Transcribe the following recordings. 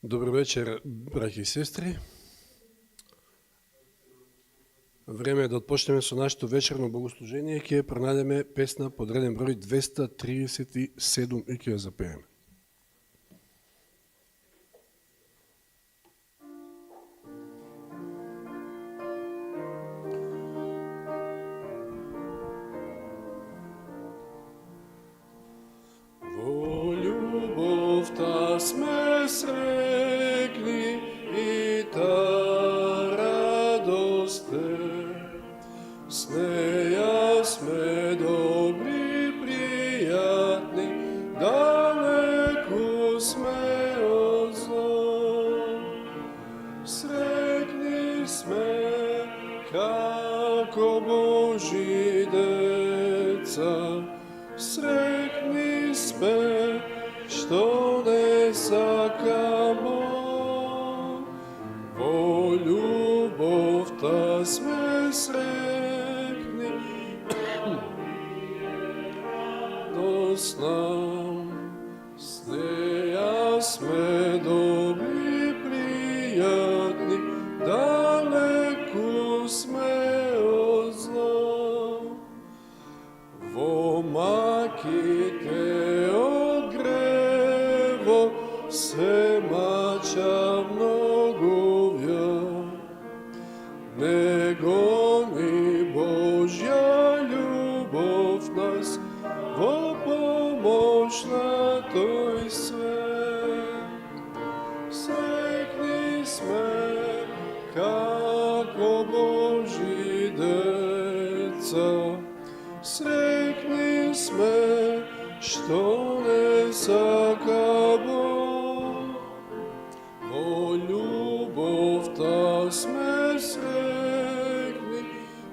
Добро вечер, браќи и сестри. Време е да отпочнеме со нашето вечерно богослужение. Ќе пронајдеме песна под реден број 237 и ќе ја запееме. Во љубовта сме срекни и та радост е, с неја сме добри, пријатни, далеку сме од зло. Срекни сме како Божи деца, срекни сме што не сакамо. Во љубовта сме срекни, радосна, с неја сме добри, пријатни, далеку сме од зло. Во маките од грево се мача многовја, него ни Божја љубов нас во помош на тој свет. Срекни сме како Божи деца, срекни сме што не сакамо. Во љубовта сме срекни,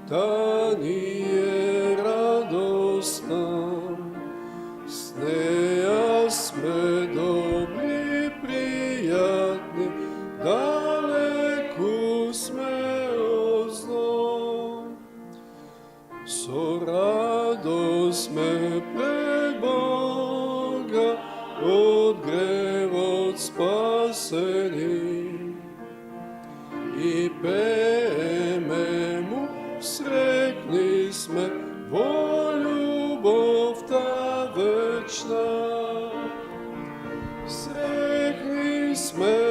та ни е радосна, с неја сме добри, пријатни, далеку сме од зло. Со радост сме пред Бога, од гревот спасени, и пееме му, срекни сме во љубовта вечна. Срекни сме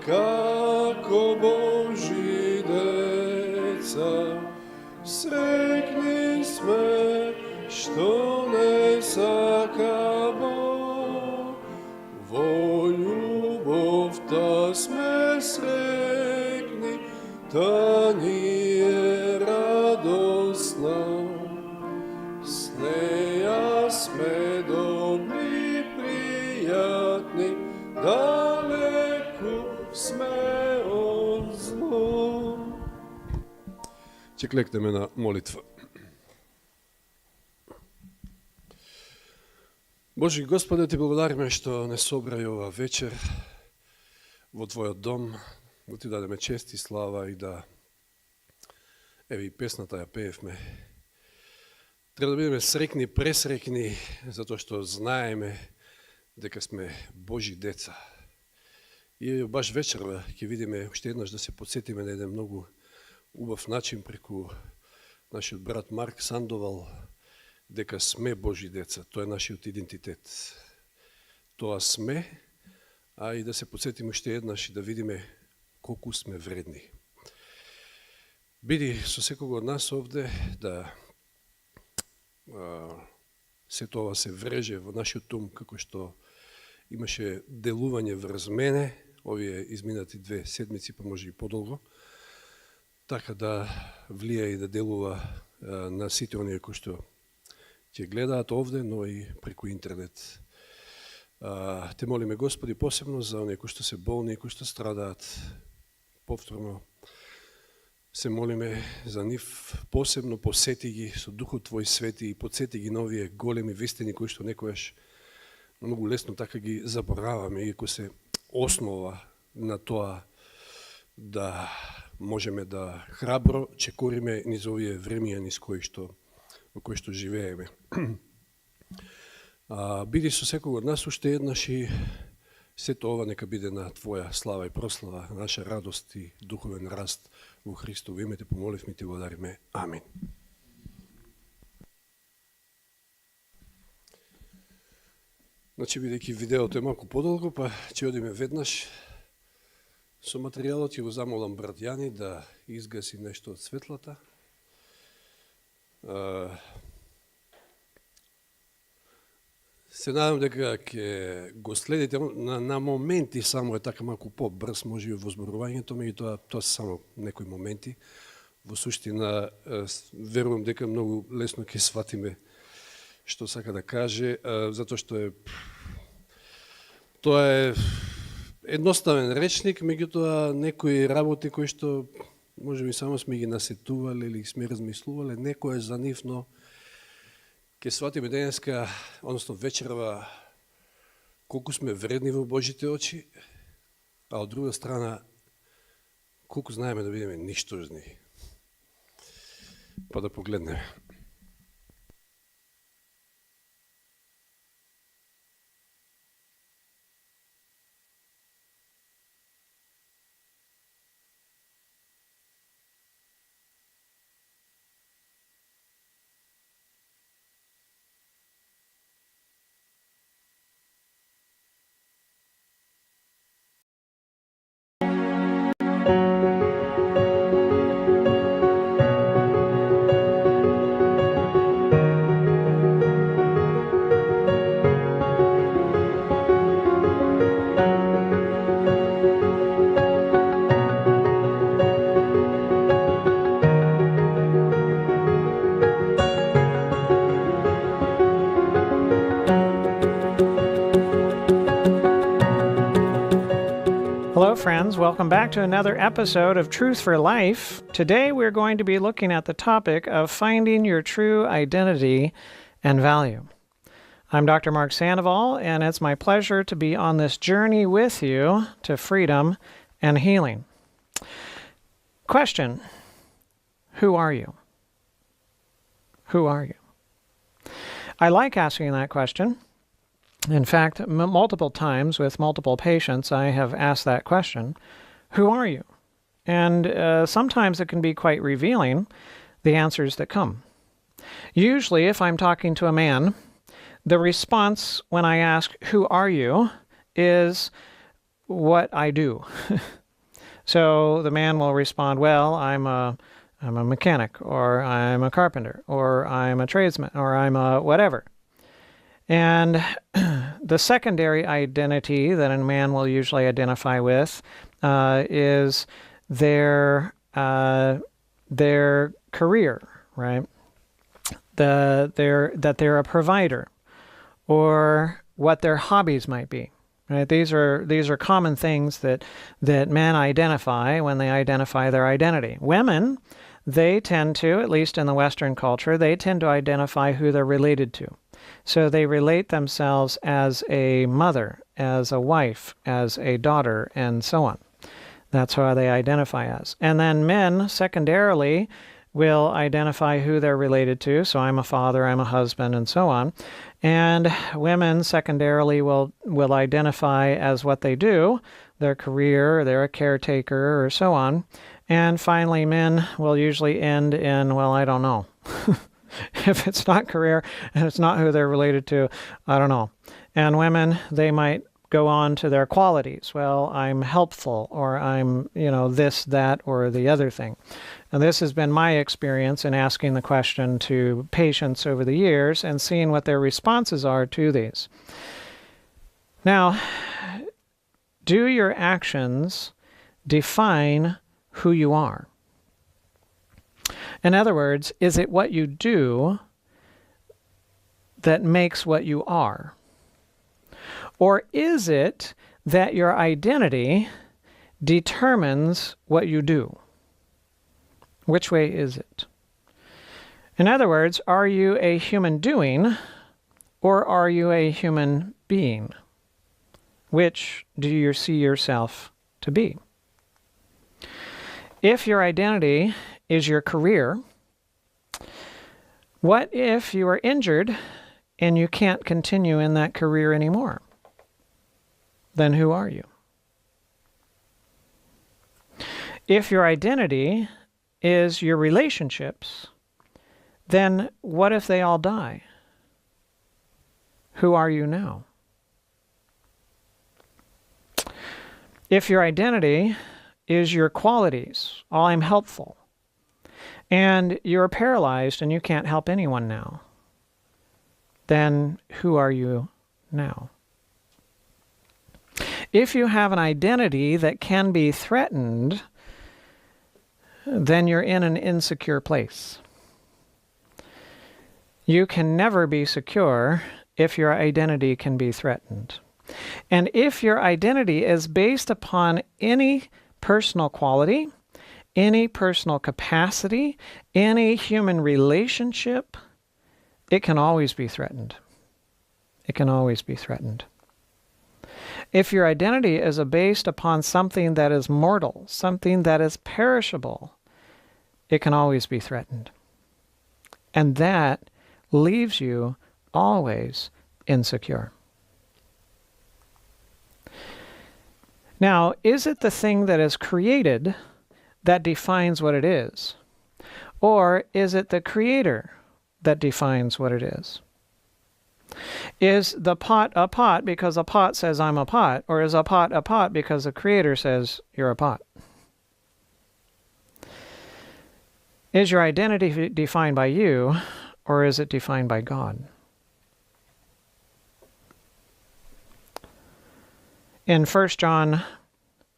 како Божи деца, срекни сме што не сакамо. Во љубовта сме срекни, та ни е радосна, с неја сме добри, пријатни, далеку сме од зло. Ќе клекнеме на молитва. Божи Господе, Ти благодариме што не собрај ова вечер во Твојот дом, да Ти дадеме чест и слава и да, еве и песната ја пеевме. Треба да бидеме срекни, пресрекни, затоа што знаеме дека сме Божи деца. И баш вечерва ќе видиме уште еднаш да се подсетиме на еден многу убав начин преку нашиот брат Марк Сандовал, дека сме Божи деца. Тоа е нашиот идентитет. Тоа сме, а и да се подсетиме уште еднаш и да видиме колку сме вредни. Биди со секого од нас овде да сето ова се вреже во нашиот ум, како што имаше делување врз мене, овие изминати 2 седмици, па може и подолго, така да влија и да делува на сите оние кои што ќе гледаат овде, но и преку интернет. Те молиме, Господи, посебно за оние кои што се болни, кои што страдаат. Повторно се молиме за нив, посебно посети ги со Духот Твој свети и подсети ги новие големи вистини кои што некојаш многу лесно така ги забораваме, иако се основа на тоа да можеме да храбро чекориме низ овие времија во кои што живееме. Биди со секој од нас уште еднаш и Сето ова нека биде на Твоја слава и прослава, наша радост и духовен раст во Христово име те помоливме и те благодариме. Амин. Значи, бидејќи видеото е малку подолго, па ќе одиме веднаш со материјалот. Ќе го замолам брат Јани да изгаси нешто од светлата. Се надам дека ќе го следите, на моменти само е така малку побрз, може и во зборувањето, меѓутоа тоа се само некои моменти. Во суштина, верувам дека многу лесно ќе сватиме што сака да каже, затоа што тоа е едноставен речник, меѓутоа некои работи кои што може би само сме ги насетувале или сме размислувале, некој е за нив, но ќе сватиме денеска, односно вечерва, колку сме вредни во Божите очи, а од друга страна, колку знаеме да бидеме ништожни. Па да погледнеме. Hello, friends. Welcome back to another episode of Truth for Life. Today, we're going to be looking at the topic of finding your true identity and value. I'm Dr. Mark Sandoval, and it's my pleasure to be on this journey with you to freedom and healing. Question: who are you? Who are you? I like asking that question. In fact, multiple times with multiple patients, I have asked that question, who are you? And sometimes it can be quite revealing, the answers that come. Usually, if I'm talking to a man, the response when I ask, who are you, is what I do. So the man will respond, well, I'm a mechanic, or I'm a carpenter, or I'm a tradesman, or I'm a whatever. And the secondary identity that a man will usually identify with is their career, right? That they're a provider, or what their hobbies might be. Right? These are common things that men identify when they identify their identity. Women, they tend to, at least in the Western culture, they tend to identify who they're related to. So they relate themselves as a mother, as a wife, as a daughter, and so on. That's how they identify as. And then men, secondarily, will identify who they're related to. So I'm a father, I'm a husband, and so on. And women, secondarily, will identify as what they do, their career, they're a caretaker, or so on. And finally, men will usually end in, well, I don't know. If it's not career and it's not who they're related to, I don't know. And women, they might go on to their qualities. Well, I'm helpful, or I'm, this, that, or the other thing. And this has been my experience in asking the question to patients over the years and seeing what their responses are to these. Now, do your actions define who you are? In other words, is it what you do that makes what you are? Or is it that your identity determines what you do? Which way is it? In other words, are you a human doing, or are you a human being? Which do you see yourself to be? If your identity is your career, what if you are injured and you can't continue in that career anymore? then who are you? If your identity is your relationships, then what if they all die? Who are you now? If your identity is your qualities, oh, I'm helpful, and you're paralyzed and you can't help anyone now, then who are you now? If you have an identity that can be threatened, then you're in an insecure place. You can never be secure if your identity can be threatened. And if your identity is based upon any personal quality, any personal capacity, any human relationship, it can always be threatened. It can always be threatened. If your identity is based upon something that is mortal, something that is perishable, it can always be threatened. And that leaves you always insecure. Now, is it the thing that is created that defines what it is? Or is it the Creator that defines what it is? Is the pot a pot because a pot says I'm a pot? Or is a pot because the Creator says you're a pot? Is your identity defined by you, or is it defined by God? In 1 John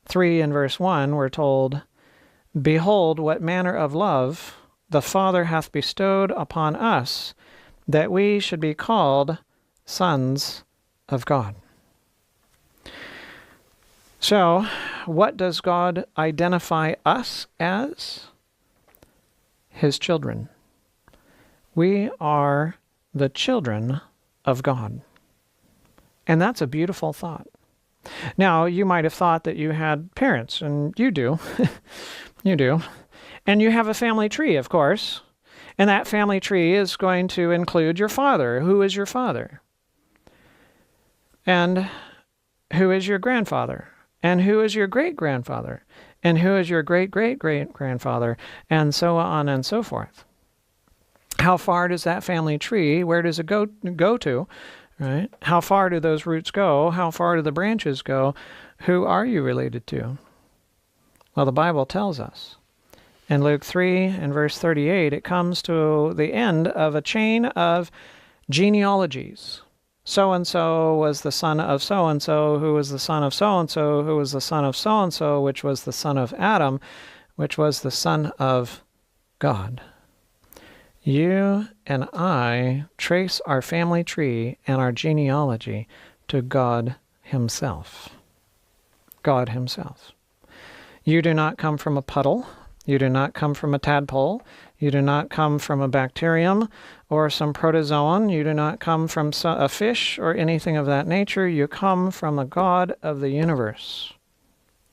3 and verse 1, we're told, "Behold, what manner of love the Father hath bestowed upon us, that we should be called sons of God." So, what does God identify us as? His children. We are the children of God. And that's a beautiful thought. Now, you might have thought that you had parents, and you do. You do. And you have a family tree, of course. And that family tree is going to include your father. Who is your father? And who is your grandfather? And who is your great-grandfather? And who is your great-great-great-grandfather? And so on and so forth. How far does that family tree, where does it go to? Right? How far do those roots go? How far do the branches go? Who are you related to? Well, the Bible tells us. In Luke 3 and verse 38, it comes to the end of a chain of genealogies. So-and-so was the son of so-and-so, who was the son of so-and-so, who was the son of so-and-so, which was the son of Adam, which was the son of God. You and I trace our family tree and our genealogy to God Himself. God Himself. You do not come from a puddle. You do not come from a tadpole. You do not come from a bacterium or some protozoan. You do not come from a fish or anything of that nature. You come from the God of the universe,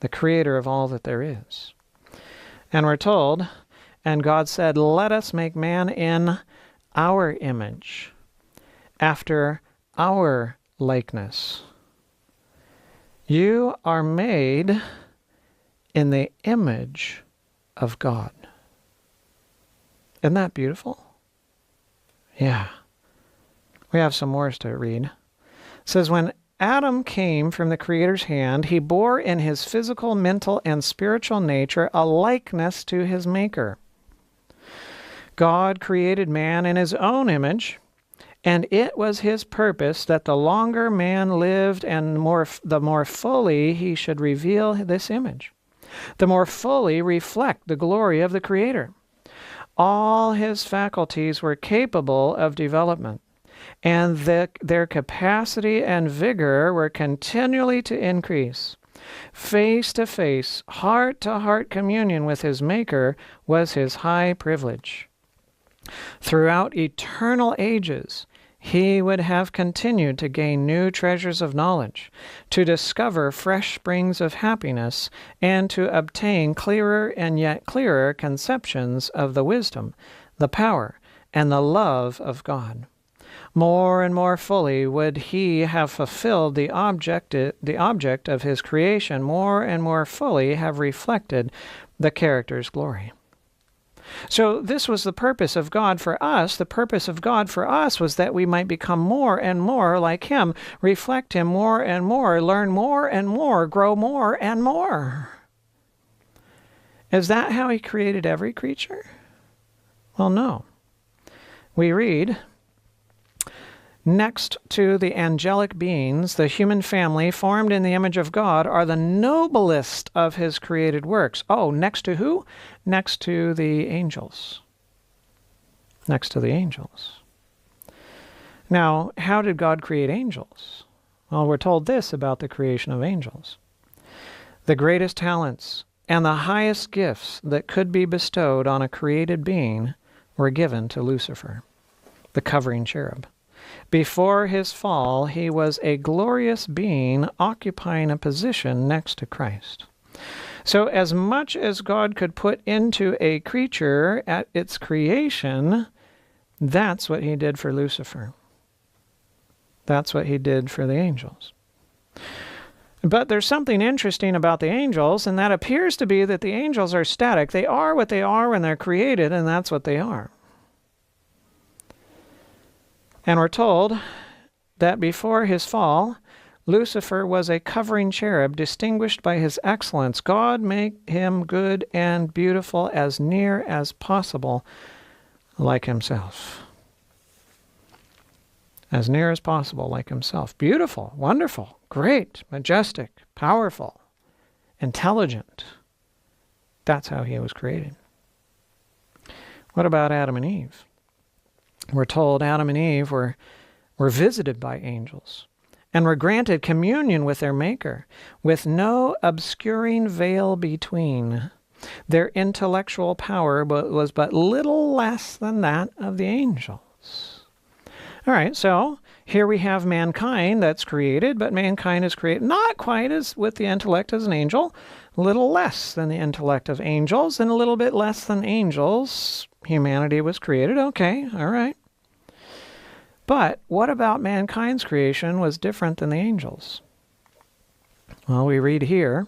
the creator of all that there is. And we're told, and God said, "Let us make man in our image, after our likeness." You are made in the image of God. Isn't that beautiful? Yeah. We have some more to read. It says, when Adam came from the Creator's hand, he bore in his physical, mental, and spiritual nature a likeness to his Maker. God created man in his own image, and it was his purpose that the longer man lived and the more fully he should reveal this image, the more fully reflect the glory of the Creator. All his faculties were capable of development, and their capacity and vigor were continually to increase. Face-to-face, heart-to-heart communion with his Maker was his high privilege. Throughout eternal ages, he would have continued to gain new treasures of knowledge, to discover fresh springs of happiness, and to obtain clearer and yet clearer conceptions of the wisdom, the power, and the love of God. more and more fully would he have fulfilled the object of his creation, more and more fully have reflected the character's glory. So this was the purpose of God for us. The purpose of God for us was that we might become more and more like him, reflect him more and more, learn more and more, grow more and more. Is that how he created every creature? Well, no. We read, next to the angelic beings, the human family formed in the image of God are the noblest of his created works. Oh, next to who? Next to the angels. Next to the angels. Now, how did God create angels? Well, we're told this about the creation of angels. The greatest talents and the highest gifts that could be bestowed on a created being were given to Lucifer, the covering cherub. Before his fall, he was a glorious being occupying a position next to Christ. So as much as God could put into a creature at its creation, that's what he did for Lucifer. That's what he did for the angels. But there's something interesting about the angels, and that appears to be that the angels are static. They are what they are when they're created, and that's what they are. And we're told that before his fall, Lucifer was a covering cherub distinguished by his excellence. God made him good and beautiful as near as possible like himself. As near as possible like himself. Beautiful, wonderful, great, majestic, powerful, intelligent. That's how he was created. What about Adam and Eve? We're told Adam and Eve were visited by angels and were granted communion with their Maker, with no obscuring veil between. Their intellectual power was but little less than that of the angels. All right, so here we have mankind that's created, but mankind is created not quite as with the intellect as an angel, a little less than the intellect of angels, and a little bit less than angels. Humanity was created. Okay, all right. But what about mankind's creation was different than the angels? Well, we read here,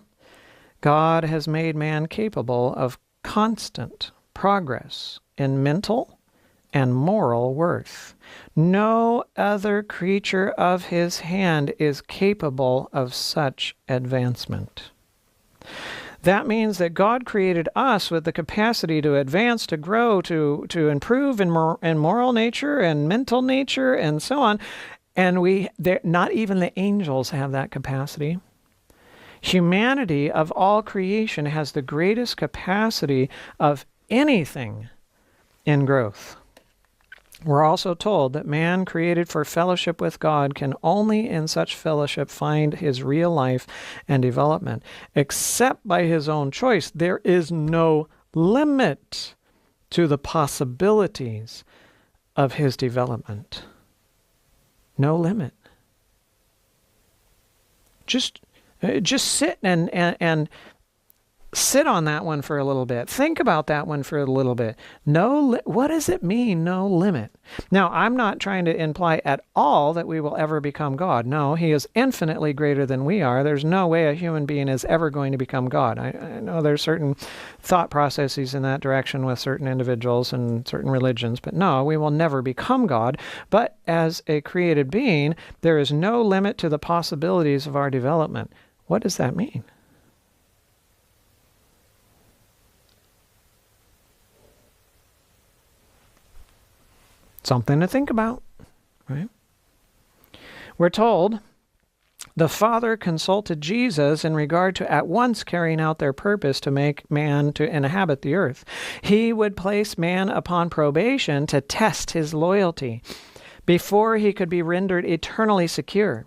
God has made man capable of constant progress in mental and moral worth. No other creature of his hand is capable of such advancement. That means that God created us with the capacity to advance, to grow, to improve in moral nature and mental nature and so on. And not even the angels have that capacity. Humanity of all creation has the greatest capacity of anything in growth. We're also told that man created for fellowship with God can only in such fellowship find his real life and development. Except by his own choice, there is no limit to the possibilities of his development. No limit. Just sit and sit on that one for a little bit. Think about that one for a little bit. What does it mean, no limit? Now, I'm not trying to imply at all that we will ever become God. No, he is infinitely greater than we are. There's no way a human being is ever going to become God. I know there's certain thought processes in that direction with certain individuals and certain religions, but no, we will never become God. But as a created being, there is no limit to the possibilities of our development. What does that mean? Something to think about, right? We're told the Father consulted Jesus in regard to at once carrying out their purpose to make man to inhabit the earth. He would place man upon probation to test his loyalty before he could be rendered eternally secure.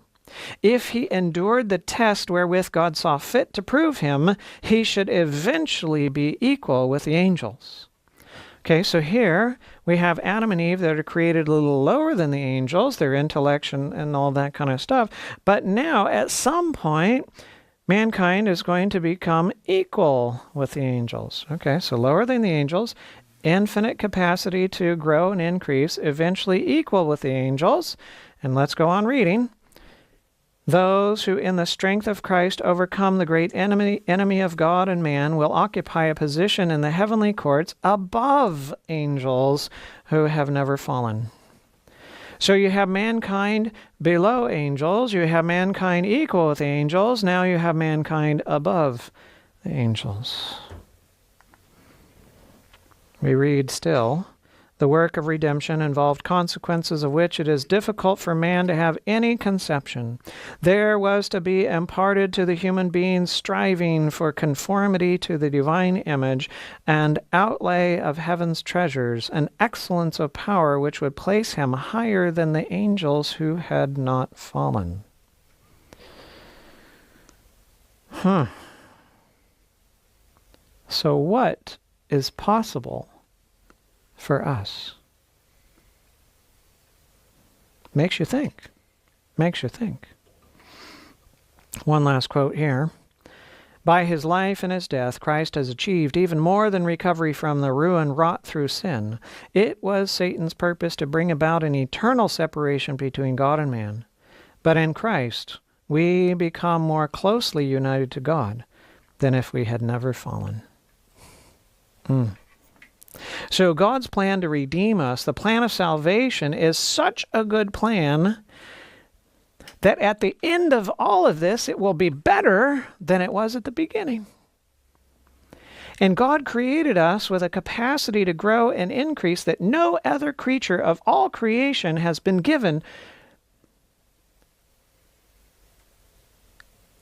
If he endured the test wherewith God saw fit to prove him, he should eventually be equal with the angels. Okay, so here we have Adam and Eve that are created a little lower than the angels, their intellect and all that kind of stuff. But now, at some point, mankind is going to become equal with the angels. Okay, so lower than the angels, infinite capacity to grow and increase, eventually equal with the angels. And let's go on reading. Those who in the strength of Christ overcome the great enemy of God and man will occupy a position in the heavenly courts above angels who have never fallen. So you have mankind below angels, you have mankind equal with angels, now you have mankind above the angels. We read still, the work of redemption involved consequences of which it is difficult for man to have any conception. There was to be imparted to the human being striving for conformity to the divine image and outlay of heaven's treasures, an excellence of power which would place him higher than the angels who had not fallen. So what is possible for us? Makes you think. Makes you think. One last quote here. By his life and his death, Christ has achieved even more than recovery from the ruin wrought through sin. It was Satan's purpose to bring about an eternal separation between God and man. But in Christ, we become more closely united to God than if we had never fallen. So God's plan to redeem us, the plan of salvation, is such a good plan that at the end of all of this, it will be better than it was at the beginning. And God created us with a capacity to grow and increase that no other creature of all creation has been given.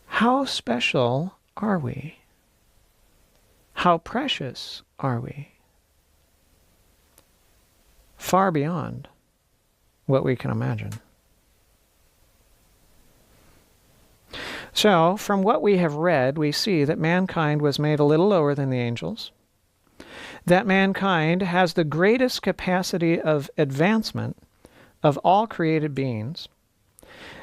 How special are we? How precious are we? Far beyond what we can imagine. So, from what we have read, we see that mankind was made a little lower than the angels, that mankind has the greatest capacity of advancement of all created beings,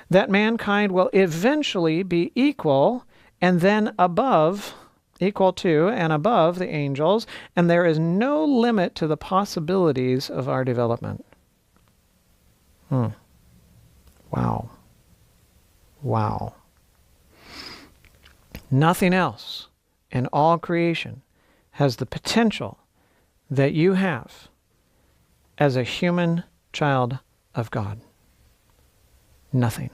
that mankind will eventually be equal and then above equal to and above the angels, and there is no limit to the possibilities of our development. Wow. Wow. Nothing else in all creation has the potential that you have as a human child of God. Nothing.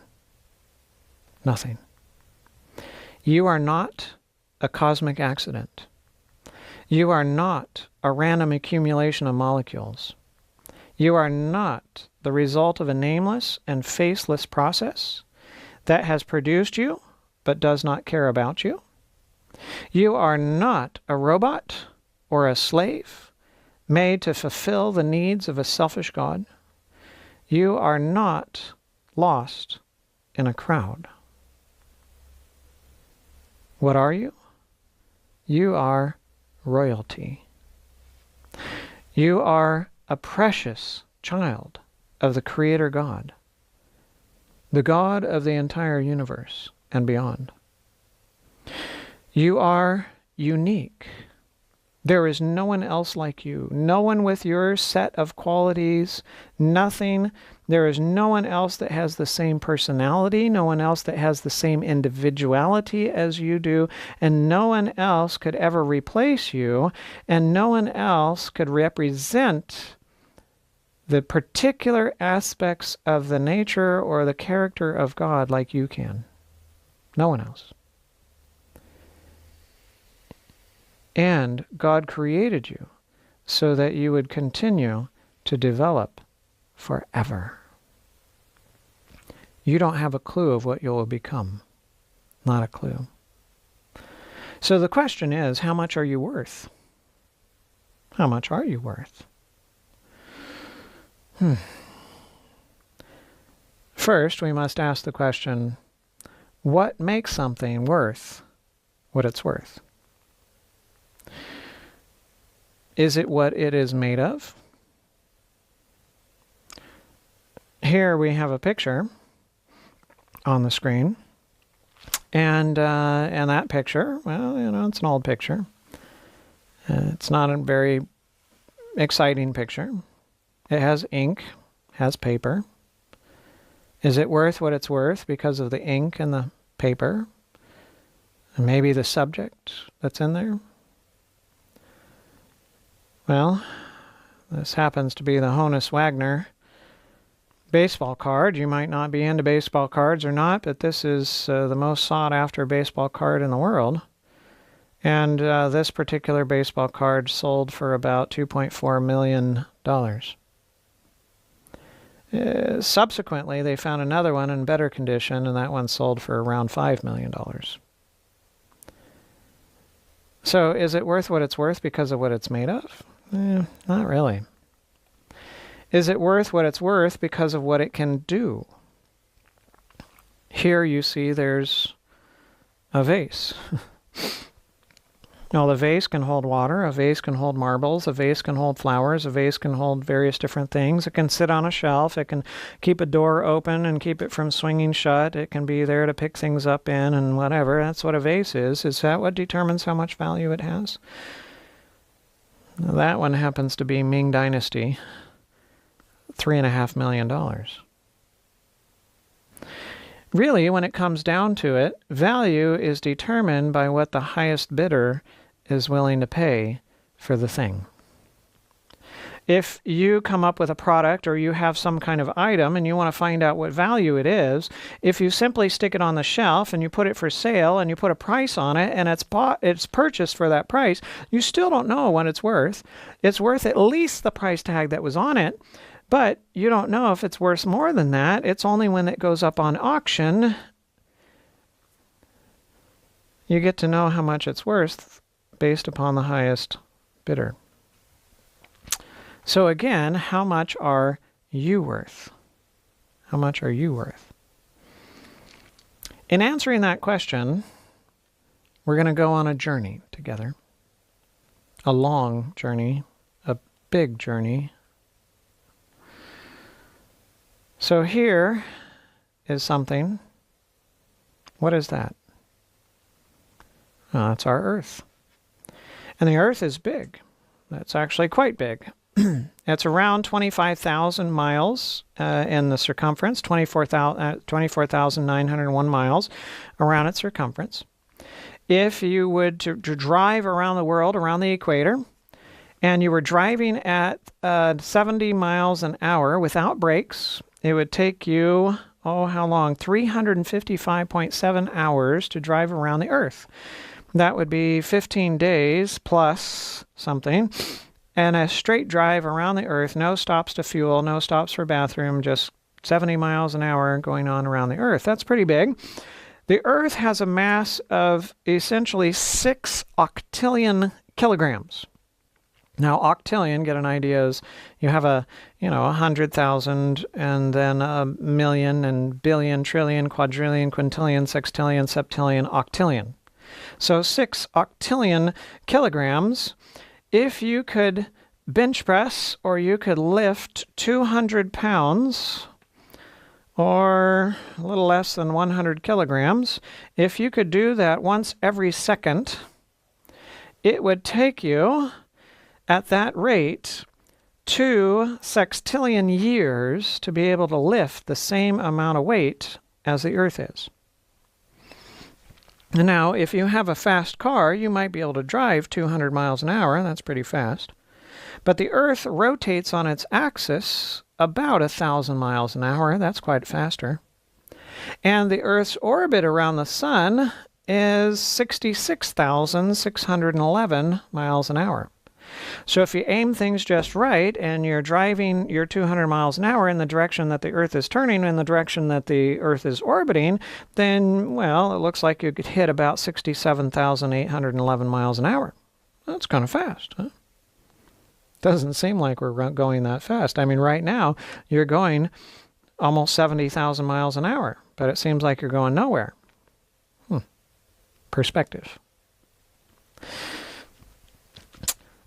Nothing. You are not a cosmic accident. You are not a random accumulation of molecules. You are not the result of a nameless and faceless process that has produced you but does not care about you. You are not a robot or a slave made to fulfill the needs of a selfish God. You are not lost in a crowd. What are you? You are royalty. You are a precious child of the Creator God, the God of the entire universe and beyond. You are unique. There is no one else like you, no one with your set of qualities, nothing. There is no one else that has the same personality, no one else that has the same individuality as you do, and no one else could ever replace you, and no one else could represent the particular aspects of the nature or the character of God like you can. No one else. And God created you so that you would continue to develop forever. You don't have a clue of what you will become. Not a clue. So the question is, how much are you worth? How much are you worth? First, we must ask the question, what makes something worth what it's worth? Is it what it is made of? Here we have a picture on the screen. And that picture, well, it's an old picture. It's not a very exciting picture. It has ink, has paper. Is it worth what it's worth because of the ink and the paper? And maybe the subject that's in there? Well, this happens to be the Honus Wagner baseball card. You might not be into baseball cards or not, but this is the most sought after baseball card in the world. And this particular baseball card sold for about $2.4 million. Subsequently, they found another one in better condition, and that one sold for around $5 million. So is it worth what it's worth because of what it's made of? Not really. Is it worth what it's worth because of what it can do? Here you see there's a vase. Now, the vase can hold water, a vase can hold marbles, a vase can hold flowers, a vase can hold various different things. It can sit on a shelf, it can keep a door open and keep it from swinging shut, it can be there to pick things up in and whatever. That's what a vase is. Is that what determines how much value it has? Now, that one happens to be Ming Dynasty, $3.5 million. Really, when it comes down to it, value is determined by what the highest bidder is willing to pay for the thing. If you come up with a product or you have some kind of item and you want to find out what value it is, if you simply stick it on the shelf and you put it for sale and you put a price on it and it's purchased for that price, you still don't know what it's worth. It's worth at least the price tag that was on it, but you don't know if it's worth more than that. It's only when it goes up on auction you get to know how much it's worth based upon the highest bidder. So again, how much are you worth? How much are you worth? In answering that question, we're going to go on a journey together. A long journey, a big journey. So here is something. What is that? Well, it's our Earth. And the Earth is big. That's actually quite big. It's around 25,000 miles in the circumference, 24,901 miles around its circumference. If you would to drive around the world, around the equator, and you were driving at 70 miles an hour without brakes, it would take you, how long? 355.7 hours to drive around the Earth. That would be 15 days plus something. And a straight drive around the Earth, no stops to fuel, no stops for bathroom, just 70 miles an hour going on around the Earth. That's pretty big. The Earth has a mass of essentially 6 octillion kilograms. Now, octillion, get an idea, is you have 100,000 and then a million and billion, trillion, quadrillion, quintillion, sextillion, septillion, octillion. So 6 octillion kilograms. If you could bench press or you could lift 200 pounds or a little less than 100 kilograms, if you could do that once every second, it would take you at that rate 2 sextillion years to be able to lift the same amount of weight as the Earth is. Now, if you have a fast car, you might be able to drive 200 miles an hour. That's pretty fast. But the Earth rotates on its axis about 1,000 miles an hour. That's quite faster. And the Earth's orbit around the Sun is 66,611 miles an hour. So if you aim things just right and you're driving your 200 miles an hour in the direction that the Earth is turning, in the direction that the Earth is orbiting, then, well, it looks like you could hit about 67,811 miles an hour. That's kind of fast, huh? Doesn't seem like we're going that fast. I mean, right now, you're going almost 70,000 miles an hour, but it seems like you're going nowhere. Perspective.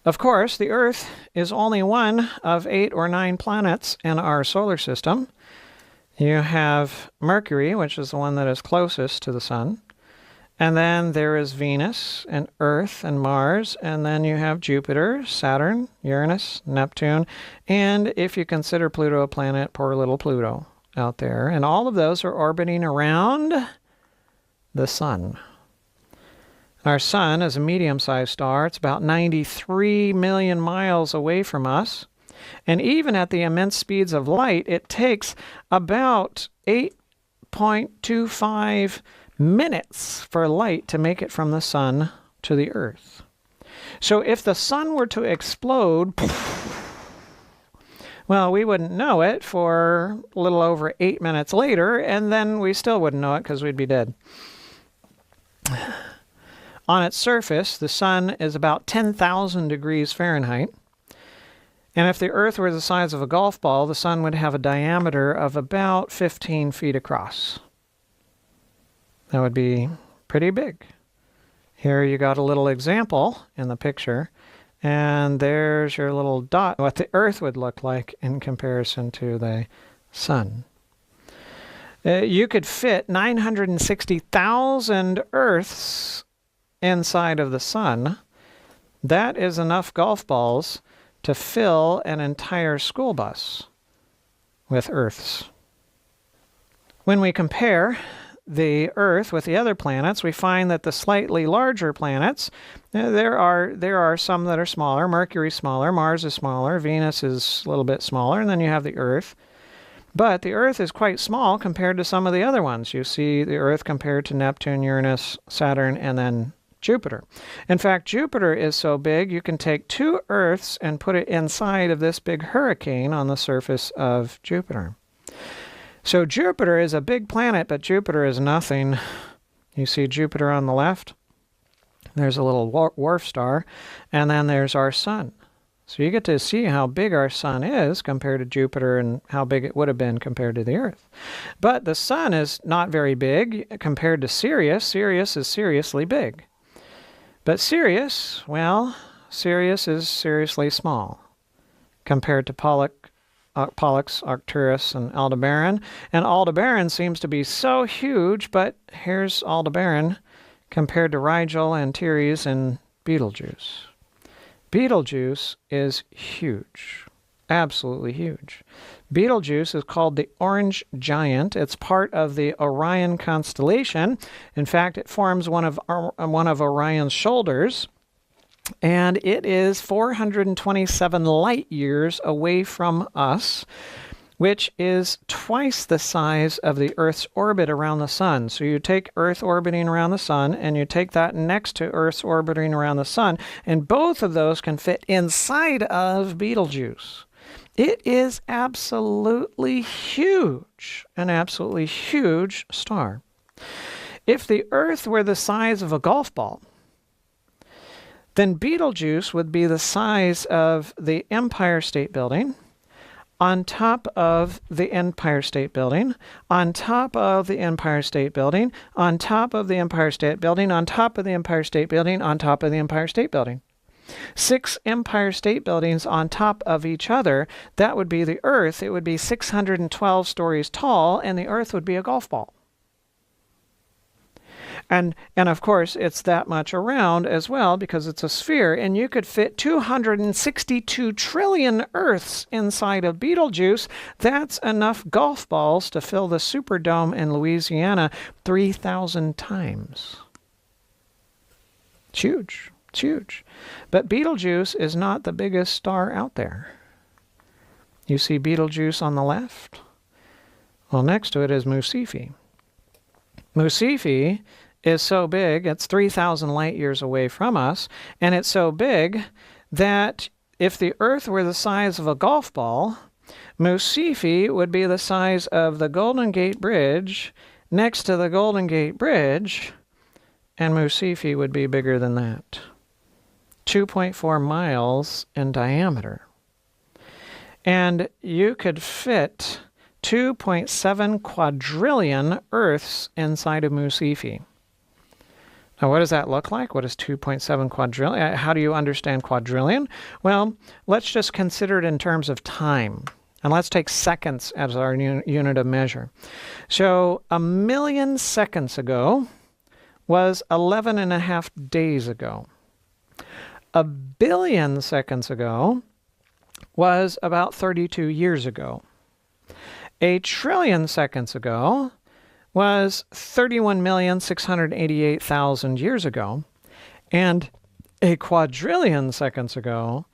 Of course, the Earth is only one of 8 or 9 planets in our solar system. You have Mercury, which is the one that is closest to the Sun, And then there is Venus and Earth and Mars, and then you have Jupiter, Saturn, Uranus, Neptune, and if you consider Pluto a planet, poor little Pluto out there. And all of those are orbiting around the sun. Our sun is a medium-sized star. It's about 93 million miles away from us. And even at the immense speeds of light, it takes about 8.25 minutes for light to make it from the sun to the earth. So if the sun were to explode, well, we wouldn't know it for a little over 8 minutes later, and then we still wouldn't know it because we'd be dead. On its surface, the sun is about 10,000 degrees Fahrenheit. And if the earth were the size of a golf ball, the sun would have a diameter of about 15 feet across. That would be pretty big. Here you got a little example in the picture, and there's your little dot, what the earth would look like in comparison to the sun. You could fit 960,000 Earths inside of the sun. That is enough golf balls to fill an entire school bus with Earths. When we compare the Earth with the other planets, we find that the slightly larger planets, there are some that are smaller. Mercury's smaller, Mars is smaller, Venus is a little bit smaller, and then you have the Earth. But the Earth is quite small compared to some of the other ones. You see the Earth compared to Neptune, Uranus, Saturn, and then Jupiter. In fact, Jupiter is so big you can take 2 Earths and put it inside of this big hurricane on the surface of Jupiter. So Jupiter is a big planet, but Jupiter is nothing. You see Jupiter on the left? There's a little dwarf star, and then there's our sun. So you get to see how big our sun is compared to Jupiter and how big it would have been compared to the Earth. But the sun is not very big compared to Sirius. Sirius is seriously big. But Sirius, well, Sirius is seriously small compared to Pollux, Arcturus, and Aldebaran. And Aldebaran seems to be so huge, but here's Aldebaran compared to Rigel, Antares, and Betelgeuse. Betelgeuse is huge, absolutely huge. Betelgeuse is called the Orange Giant. It's part of the Orion constellation. In fact, it forms one of Orion's shoulders, and it is 427 light years away from us, which is twice the size of the Earth's orbit around the sun. So you take Earth orbiting around the sun, and you take that next to Earth's orbiting around the sun, and both of those can fit inside of Betelgeuse. It is absolutely huge, an absolutely huge star. If the Earth were the size of a golf ball, then Betelgeuse would be the size of the Empire State Building, on top of the Empire State Building, on top of the Empire State Building, on top of the Empire State Building, on top of the Empire State Building, on top of the Empire State Building. 6 Empire State Buildings on top of each other, that would be the Earth. It would be 612 stories tall, and the Earth would be a golf ball. And of course, it's that much around as well because it's a sphere, and you could fit 262 trillion Earths inside of Betelgeuse. That's enough golf balls to fill the Superdome in Louisiana 3,000 times. It's huge. It's huge. But Betelgeuse is not the biggest star out there. You see Betelgeuse on the left? Well, next to it is Musifi. Musifi is so big, it's 3,000 light years away from us, and it's so big that if the Earth were the size of a golf ball, Musifi would be the size of the Golden Gate Bridge next to the Golden Gate Bridge, and Musifi would be bigger than that. 2.4 miles in diameter. And you could fit 2.7 quadrillion Earths inside of Musifi. Now, what does that look like? What is 2.7 quadrillion? How do you understand quadrillion? Well, let's just consider it in terms of time. And let's take seconds as our unit of measure. So 1 million seconds ago, was 11.5 days ago. 1 billion seconds ago was about 32 years ago. 1 trillion seconds ago was 31,688,000 years ago. And 1 quadrillion seconds ago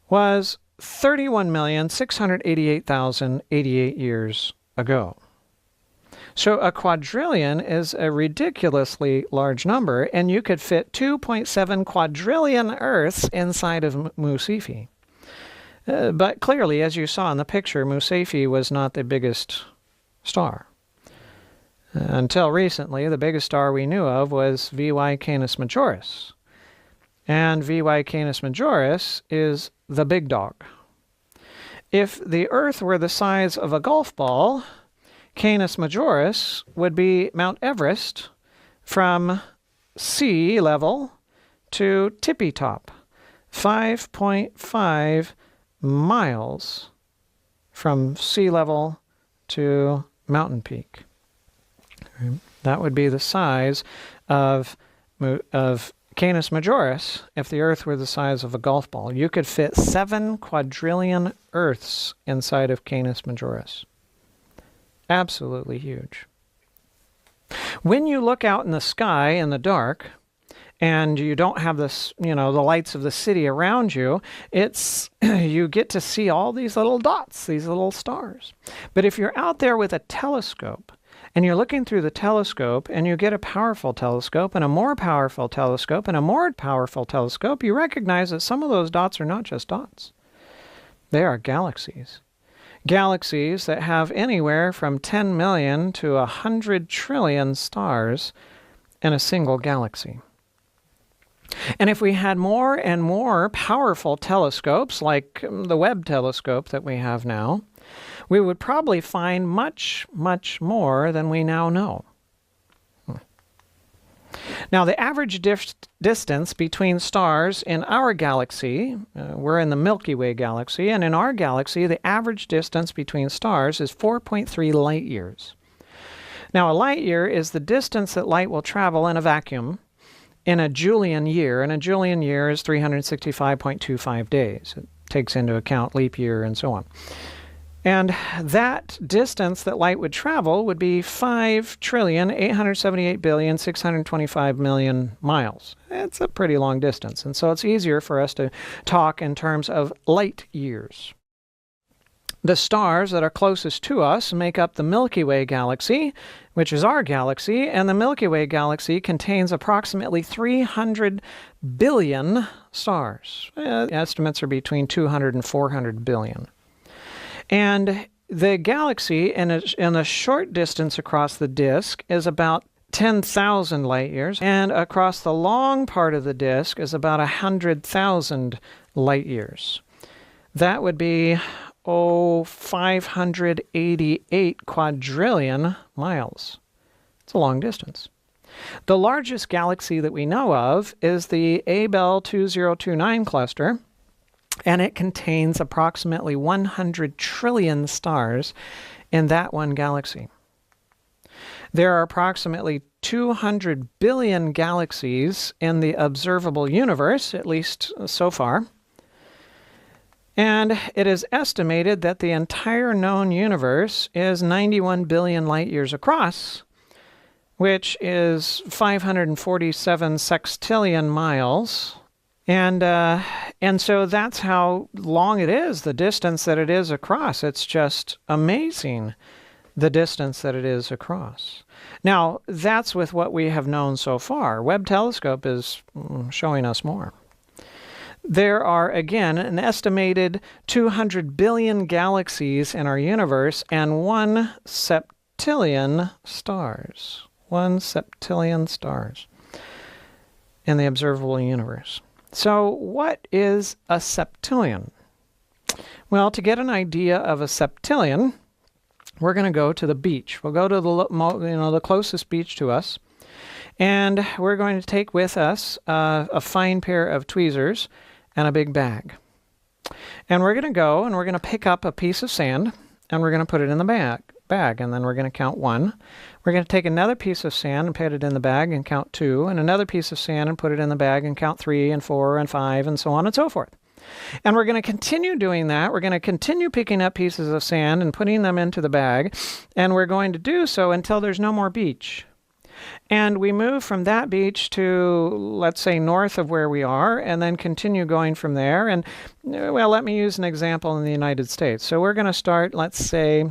was 31,688,088 years ago. So a quadrillion is a ridiculously large number, and you could fit 2.7 quadrillion Earths inside of Mu-Cephei. But clearly, as you saw in the picture, Mu-Cephei was not the biggest star. Until recently, the biggest star we knew of was VY Canis Majoris. And VY Canis Majoris is the big dog. If the Earth were the size of a golf ball, Canis Majoris would be Mount Everest from sea level to tippy top, 5.5 miles from sea level to mountain peak. That would be the size of Canis Majoris if the Earth were the size of a golf ball. You could fit 7 quadrillion Earths inside of Canis Majoris. Absolutely huge. When you look out in the sky in the dark, and you don't have this, the lights of the city around you, you get to see all these little dots, these little stars. But if you're out there with a telescope, and you're looking through the telescope, and you get a powerful telescope, and a more powerful telescope, and a more powerful telescope, you recognize that some of those dots are not just dots. They are galaxies. Galaxies that have anywhere from 10 million to 100 trillion stars in a single galaxy. And if we had more and more powerful telescopes, like the Webb telescope that we have now, we would probably find much, much more than we now know. Now, the average distance between stars in our galaxy, we're in the Milky Way galaxy, and in our galaxy, the average distance between stars is 4.3 light years. Now, a light year is the distance that light will travel in a vacuum in a Julian year, and a Julian year is 365.25 days. It takes into account leap year and so on. And that distance that light would travel would be 5,878,625,000,000 miles. It's a pretty long distance, and so it's easier for us to talk in terms of light years. The stars that are closest to us make up the Milky Way galaxy, which is our galaxy, and the Milky Way galaxy contains approximately 300 billion stars. Estimates are between 200 and 400 billion. And the galaxy, in a short distance across the disk, is about 10,000 light years, and across the long part of the disk is about 100,000 light years. That would be, 588 quadrillion miles. It's a long distance. The largest galaxy that we know of is the Abell 2029 cluster, and it contains approximately 100 trillion stars in that one galaxy. There are approximately 200 billion galaxies in the observable universe, at least so far. And it is estimated that the entire known universe is 91 billion light years across, which is 547 sextillion miles. And so that's how long it is, the distance that it is across. It's just amazing, the distance that it is across. Now, that's with what we have known so far. Webb telescope is showing us more. There are, again, an estimated 200 billion galaxies in our universe and 1 septillion stars. 1 septillion stars in the observable universe. So what is a septillion? Well, to get an idea of a septillion, we're going to go to the beach. We'll go to the closest beach to us, and we're going to take with us a fine pair of tweezers and a big bag. And we're going to go and we're going to pick up a piece of sand, and we're going to put it in the bag. bag, and then we're going to count 1. We're going to take another piece of sand and put it in the bag and count 2, and another piece of sand and put it in the bag and count 3 and 4 and 5 and so on and so forth. And we're going to continue doing that. We're going to continue picking up pieces of sand and putting them into the bag, and we're going to do so until there's no more beach. And we move from that beach to, let's say, north of where we are, and then continue going from there. And, well, let me use an example in the United States. So we're going to start, let's say,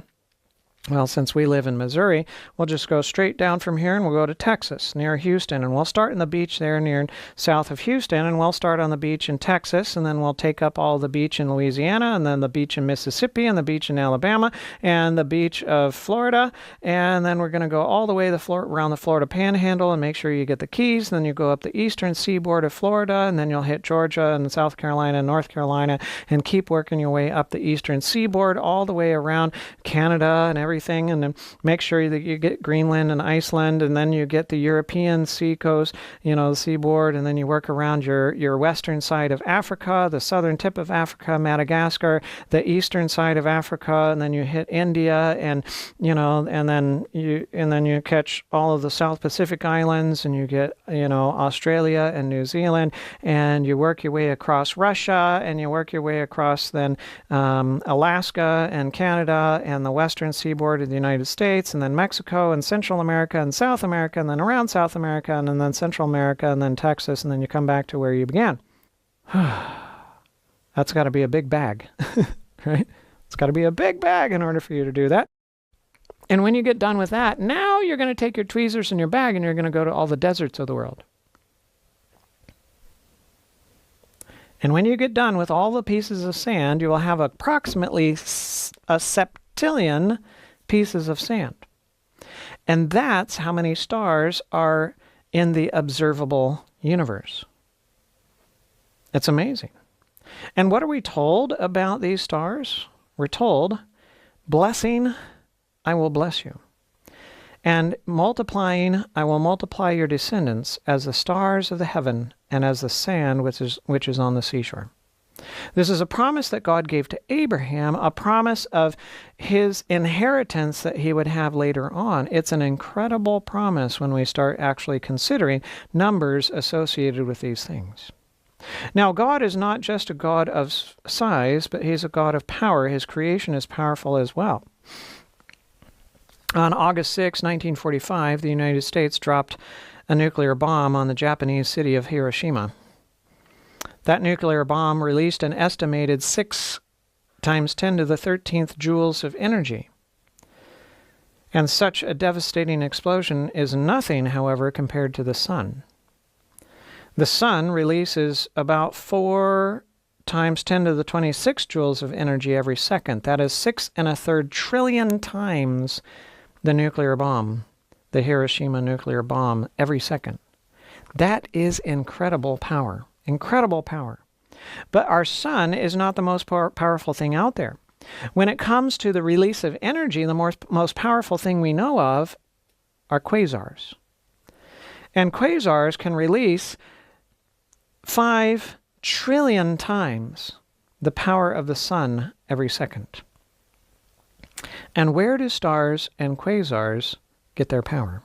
well, since we live in Missouri, we'll just go straight down from here and we'll go to Texas, near Houston. And we'll start in the beach there near south of Houston, and we'll start on the beach in Texas, and then we'll take up all the beach in Louisiana, and then the beach in Mississippi, and the beach in Alabama, and the beach of Florida. And then we're going to go all the way around the Florida Panhandle and make sure you get the Keys. And then you go up the eastern seaboard of Florida, and then you'll hit Georgia and South Carolina and North Carolina, and keep working your way up the eastern seaboard all the way around Canada and everything, and then make sure that you get Greenland and Iceland, and then you get the European sea coast, the seaboard, and then you work around your western side of Africa, the southern tip of Africa, Madagascar, the eastern side of Africa, and then you hit India, and then you catch all of the South Pacific Islands, and you get Australia and New Zealand, and you work your way across Russia, and you work your way across then Alaska and Canada and the western seaboard of the United States, and then Mexico and Central America and South America, and then around South America, and then Central America, and then Texas, and then you come back to where you began. That's got to be a big bag, right? It's got to be a big bag in order for you to do that. And when you get done with that, now you're going to take your tweezers and your bag, and you're going to go to all the deserts of the world. And when you get done with all the pieces of sand, you will have approximately a septillion pieces of sand. And that's how many stars are in the observable universe. It's amazing. And what are we told about these stars? We're told, blessing, I will bless you. And multiplying, I will multiply your descendants as the stars of the heaven and as the sand which is on the seashore. This is a promise that God gave to Abraham, a promise of his inheritance that he would have later on. It's an incredible promise when we start actually considering numbers associated with these things. Now, God is not just a God of size, but he's a God of power. His creation is powerful as well. On August 6, 1945, the United States dropped a nuclear bomb on the Japanese city of Hiroshima. That nuclear bomb released an estimated 6 times 10 to the 13th joules of energy. And such a devastating explosion is nothing, however, compared to the sun. The sun releases about 4 times 10 to the 26 joules of energy every second. That is 6 1/3 trillion times the nuclear bomb, the Hiroshima nuclear bomb, every second. That is incredible power. Incredible power. But our sun is not the most powerful thing out there. When it comes to the release of energy, the most powerful thing we know of are quasars. And quasars can release 5 trillion times the power of the sun every second. And where do stars and quasars get their power?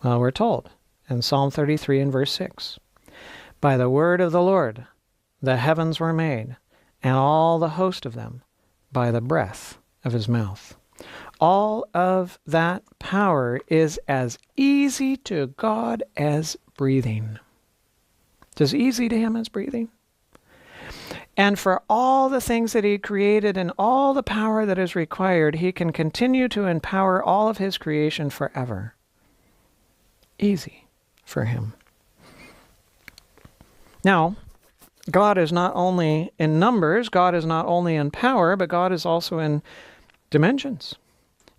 Well, we're told in Psalm 33 and verse 6, by the word of the Lord the heavens were made, and all the host of them by the breath of his mouth. All of that power is as easy to God as breathing. It's as easy to him as breathing. And for all the things that he created and all the power that is required, he can continue to empower all of his creation forever. Easy for him. Now, God is not only in numbers, God is not only in power, but God is also in dimensions.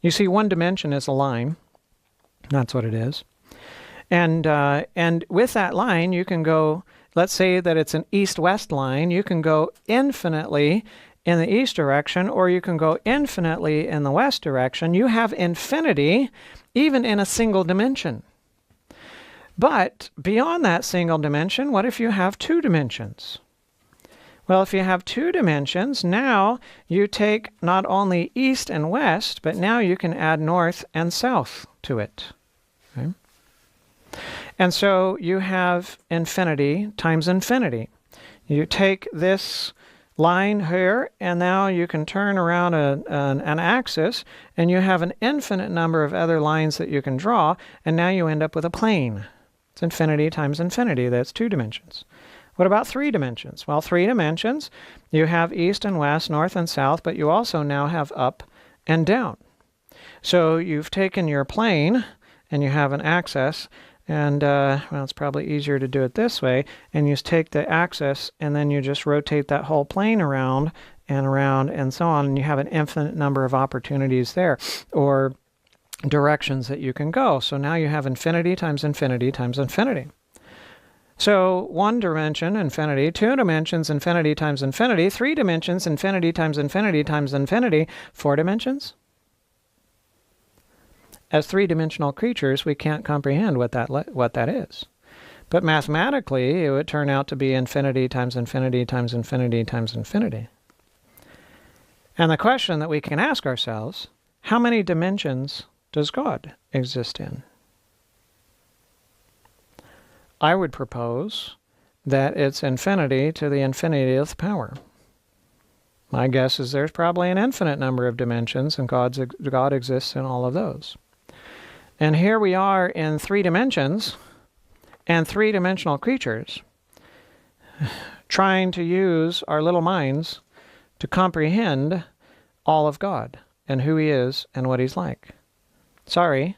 You see, one dimension is a line. That's what it is. And with that line, you can go, let's say that it's an east-west line, you can go infinitely in the east direction, or you can go infinitely in the west direction. You have infinity even in a single dimension. But beyond that single dimension, what if you have 2 dimensions? Well, if you have two dimensions, now you take not only east and west, but now you can add north and south to it. Okay? And so you have infinity times infinity. You take this line here, and now you can turn around an axis, and you have an infinite number of other lines that you can draw, and now you end up with a plane. It's infinity times infinity. That's two dimensions. What about three dimensions? Well, three dimensions, you have east and west, north and south, but you also now have up and down. So you've taken your plane, and you have an axis, and, well, it's probably easier to do it this way, and you take the axis, and then you just rotate that whole plane around, and so on, and you have an infinite number of opportunities there, or directions that you can go. So now you have infinity times infinity times infinity. So one dimension, infinity, two dimensions, infinity times infinity, three dimensions, infinity times infinity times infinity, four dimensions. As three-dimensional creatures, we can't comprehend what that is. But mathematically, it would turn out to be infinity times infinity times infinity times infinity. And the question that we can ask ourselves, how many dimensions does God exist in? I would propose that it's infinity to the infinitieth power. My guess is there's probably an infinite number of dimensions, and God exists in all of those. And here we are in three dimensions and three-dimensional creatures trying to use our little minds to comprehend all of God and who He is and what He's like. Sorry,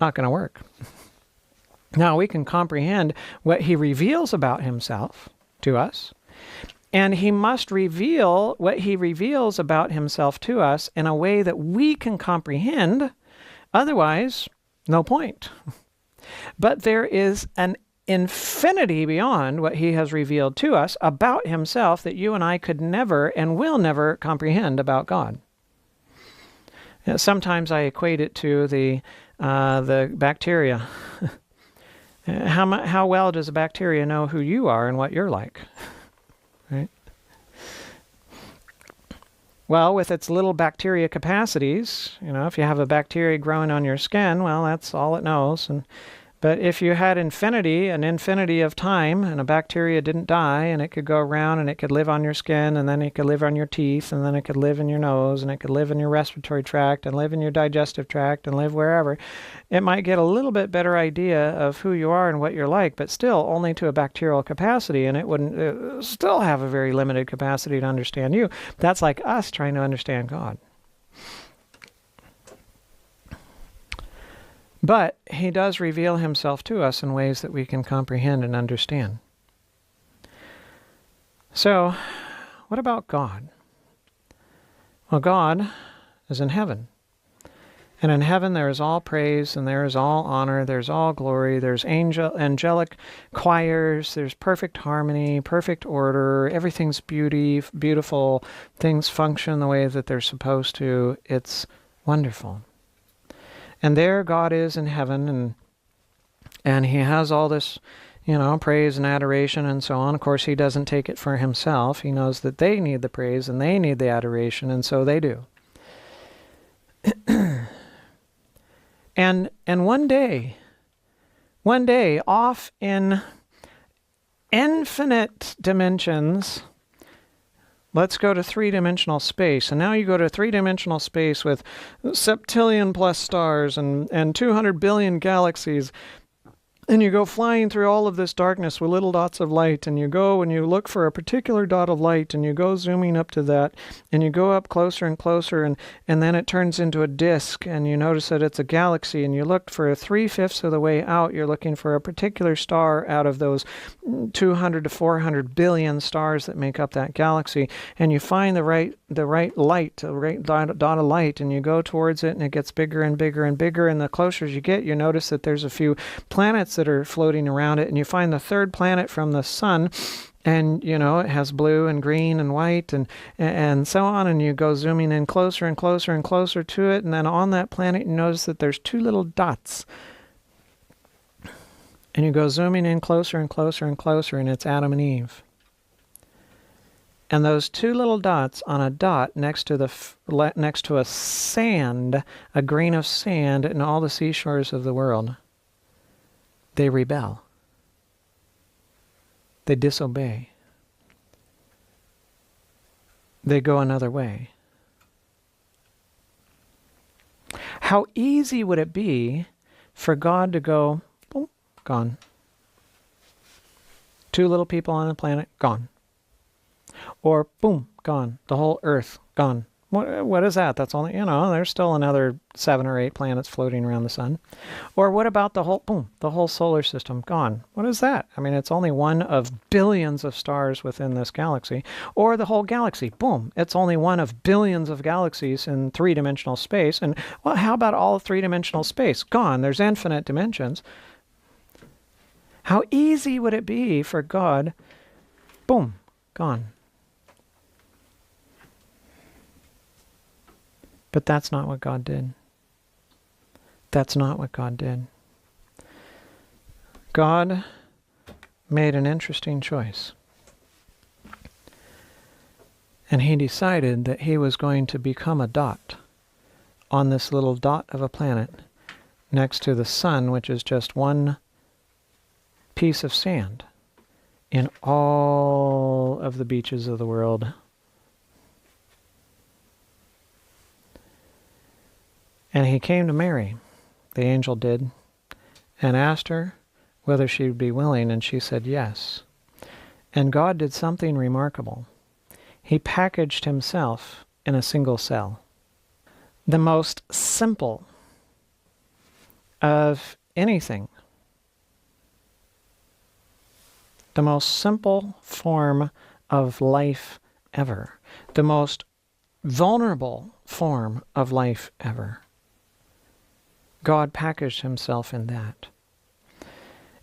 not going to work. Now, we can comprehend what He reveals about Himself to us, and He must reveal what He reveals about Himself to us in a way that we can comprehend. Otherwise, no point. But there is an infinity beyond what He has revealed to us about Himself that you and I could never and will never comprehend about God. Sometimes I equate it to the bacteria. How well does a bacteria know who you are and what you're like? Right? Well, with its little bacteria capacities, if you have a bacteria growing on your skin, well, that's all it knows. But if you had an infinity of time, and a bacteria didn't die, and it could go around, and it could live on your skin, and then it could live on your teeth, and then it could live in your nose, and it could live in your respiratory tract, and live in your digestive tract, and live wherever, it might get a little bit better idea of who you are and what you're like, but still only to a bacterial capacity, and it wouldn't still have a very limited capacity to understand you. That's like us trying to understand God. But He does reveal Himself to us in ways that we can comprehend and understand. So, what about God? Well, God is in heaven. And in heaven there is all praise, and there is all honor, there's all glory, there's angelic choirs, there's perfect harmony, perfect order, everything's beautiful, things function the way that they're supposed to. It's wonderful. And there God is in heaven, and He has all this, praise and adoration and so on. Of course, He doesn't take it for Himself. He knows that they need the praise and they need the adoration, and so they do. And one day, off in infinite dimensions, let's go to three-dimensional space. And now you go to three-dimensional space with septillion plus stars and 200 billion galaxies. And you go flying through all of this darkness with little dots of light, and you go and you look for a particular dot of light, and you go zooming up to that, and you go up closer and closer, and then it turns into a disk, and you notice that it's a galaxy, and you look for 3/5 of the way out, you're looking for a particular star out of those 200 to 400 billion stars that make up that galaxy, and you find the right light, the right dot of light, and you go towards it, and it gets bigger and bigger and bigger, and the closer you get, you notice that there's a few planets that are floating around it, and you find the third planet from the sun, and it has blue and green and white and so on, and you go zooming in closer and closer and closer to it, and then on that planet you notice that there's two little dots, and you go zooming in closer and closer and closer, and it's Adam and Eve. And those two little dots on a dot next to next to a sand, a grain of sand in all the seashores of the world, they rebel. They disobey. They go another way. How easy would it be for God to go, boom, gone. Two little people on the planet, gone. Or boom, gone. The whole Earth, gone. What is that? That's only, there's still another 7 or 8 planets floating around the sun. Or what about the whole solar system, gone? What is that? I mean, it's only one of billions of stars within this galaxy. Or the whole galaxy, boom, it's only one of billions of galaxies in 3-dimensional space. And well, how about all of 3-dimensional space? Gone. There's infinite dimensions. How easy would it be for God, boom, gone. But that's not what God did. That's not what God did. God made an interesting choice. And he decided that he was going to become a dot on this little dot of a planet next to the sun, which is just one piece of sand in all of the beaches of the world. And he came to Mary, the angel did, and asked her whether she would be willing, and she said yes. And God did something remarkable. He packaged himself in a single cell. The most simple of anything. The most simple form of life ever. The most vulnerable form of life ever. God packaged himself in that.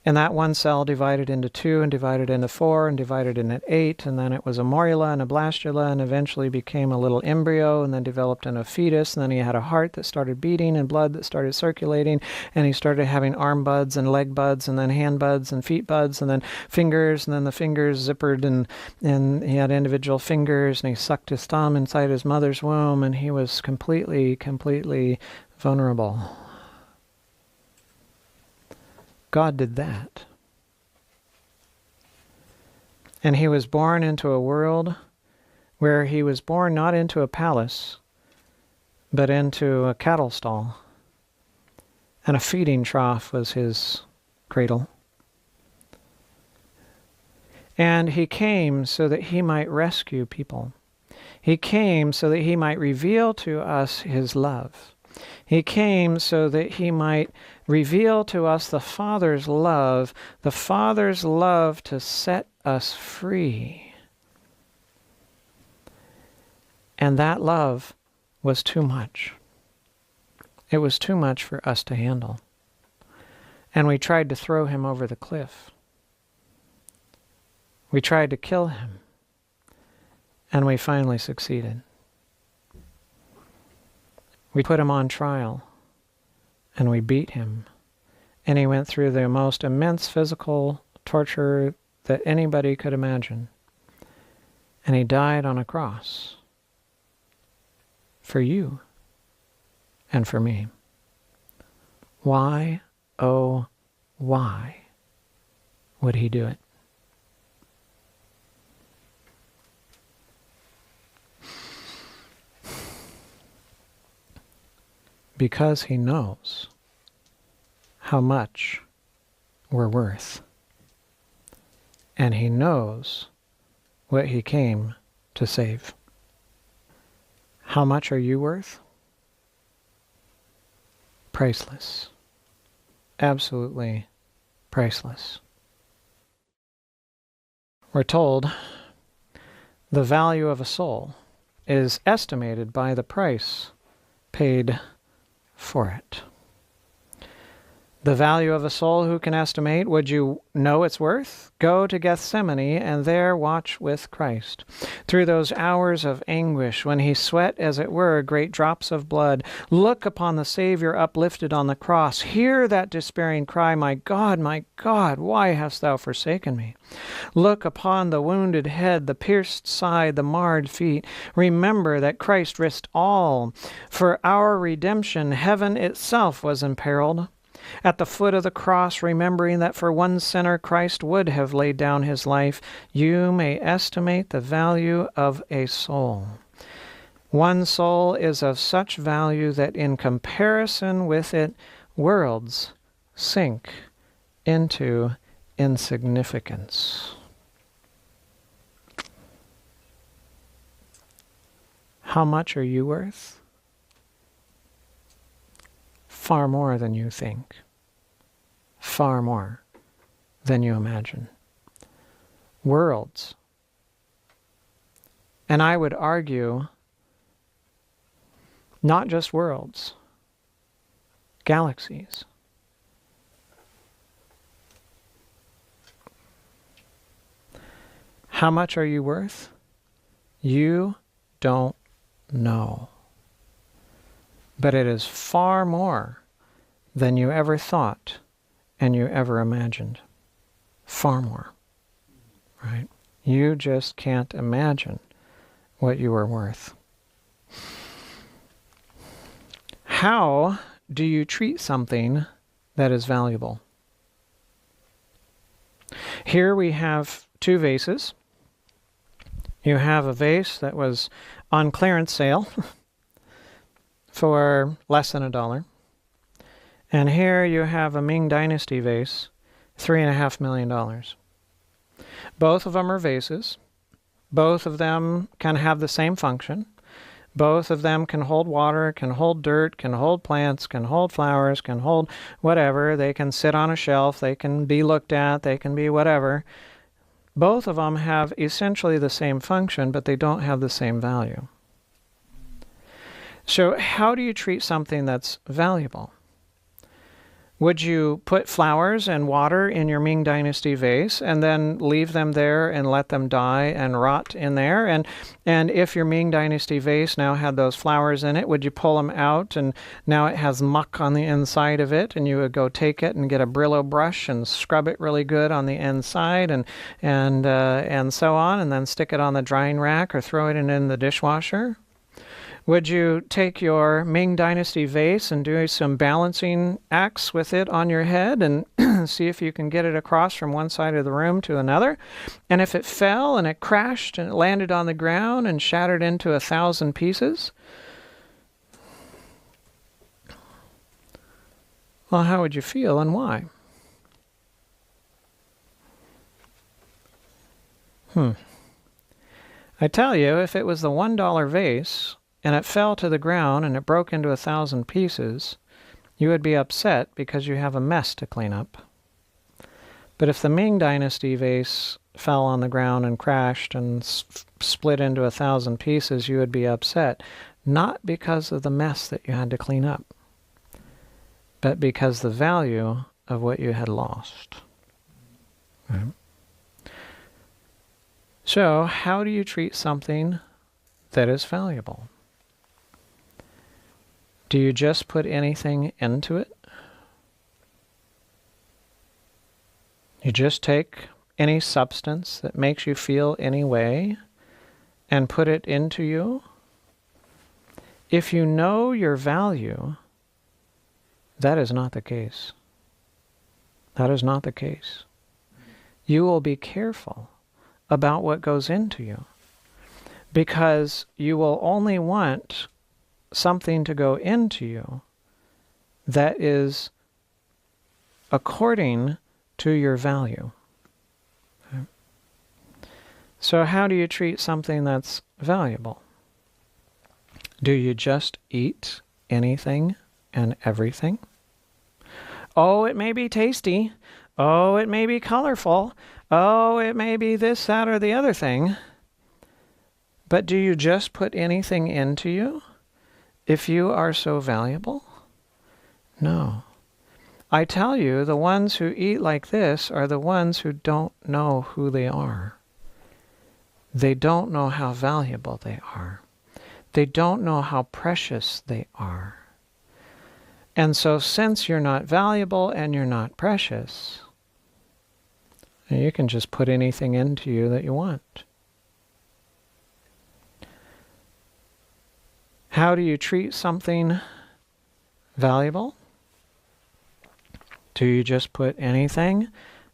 And that one cell divided into 2 and divided into 4 and divided into 8, and then it was a morula and a blastula and eventually became a little embryo and then developed into a fetus, and then he had a heart that started beating and blood that started circulating, and he started having arm buds and leg buds and then hand buds and feet buds and then fingers, and then the fingers zippered and he had individual fingers, and he sucked his thumb inside his mother's womb, and he was completely vulnerable. God did that. And he was born into a world where he was born not into a palace, but into a cattle stall. And a feeding trough was his cradle. And he came so that he might rescue people. He came so that he might reveal to us his love. He came so that he might reveal to us the Father's love to set us free. And that love was too much. It was too much for us to handle. And we tried to throw him over the cliff. We tried to kill him. And we finally succeeded. We put him on trial, and we beat him. And he went through the most immense physical torture that anybody could imagine. And he died on a cross for you and for me. Why, oh, why would he do it? Because he knows how much we're worth. And he knows what he came to save. How much are you worth? Priceless. Absolutely priceless. We're told the value of a soul is estimated by the price paid for it. The value of a soul, who can estimate? Would you know its worth? Go to Gethsemane and there watch with Christ. Through those hours of anguish, when he sweat, as it were, great drops of blood, look upon the Savior uplifted on the cross. Hear that despairing cry, my God, why hast thou forsaken me? Look upon the wounded head, the pierced side, the marred feet. Remember that Christ risked all. For our redemption, heaven itself was imperiled. At the foot of the cross, remembering that for one sinner Christ would have laid down his life, you may estimate the value of a soul. One soul is of such value that in comparison with it, worlds sink into insignificance. How much are you worth? Far more than you think. Far more than you imagine. Worlds. And I would argue, not just worlds, galaxies. How much are you worth? You don't know. But it is far more than you ever thought and you ever imagined. Far more. Right? You just can't imagine what you are worth. How do you treat something that is valuable? Here we have two vases. You have a vase that was on clearance sale for less than $1. And here you have a Ming Dynasty vase, $3.5 million. Both of them are vases. Both of them can have the same function. Both of them can hold water, can hold dirt, can hold plants, can hold flowers, can hold whatever. They can sit on a shelf, they can be looked at, they can be whatever. Both of them have essentially the same function, but they don't have the same value. So how do you treat something that's valuable? Would you put flowers and water in your Ming Dynasty vase and then leave them there and let them die and rot in there? And if your Ming Dynasty vase now had those flowers in it, would you pull them out and now it has muck on the inside of it, and you would go take it and get a Brillo brush and scrub it really good on the inside and so on, and then stick it on the drying rack or throw it in the dishwasher? Would you take your Ming Dynasty vase and do some balancing acts with it on your head and see if you can get it across from one side of the room to another? And if it fell and it crashed and it landed on the ground and shattered into 1,000 pieces, well, how would you feel and why? I tell you, if it was the $1 vase, and it fell to the ground and it broke into 1,000 pieces, you would be upset because you have a mess to clean up. But if the Ming Dynasty vase fell on the ground and crashed and split into 1,000 pieces, you would be upset, not because of the mess that you had to clean up, but because the value of what you had lost. Right? So, how do you treat something that is valuable? Do you just put anything into it? You just take any substance that makes you feel any way and put it into you? If you know your value, that is not the case. That is not the case. You will be careful about what goes into you, because you will only want something to go into you that is according to your value. Okay. So how do you treat something that's valuable? Do you just eat anything and everything? Oh, it may be tasty. Oh, it may be colorful. Oh, it may be this, that, or the other thing. But do you just put anything into you if you are so valuable? No. I tell you, the ones who eat like this are the ones who don't know who they are. They don't know how valuable they are. They don't know how precious they are. And so since you're not valuable and you're not precious, you can just put anything into you that you want. How do you treat something valuable? Do you just put anything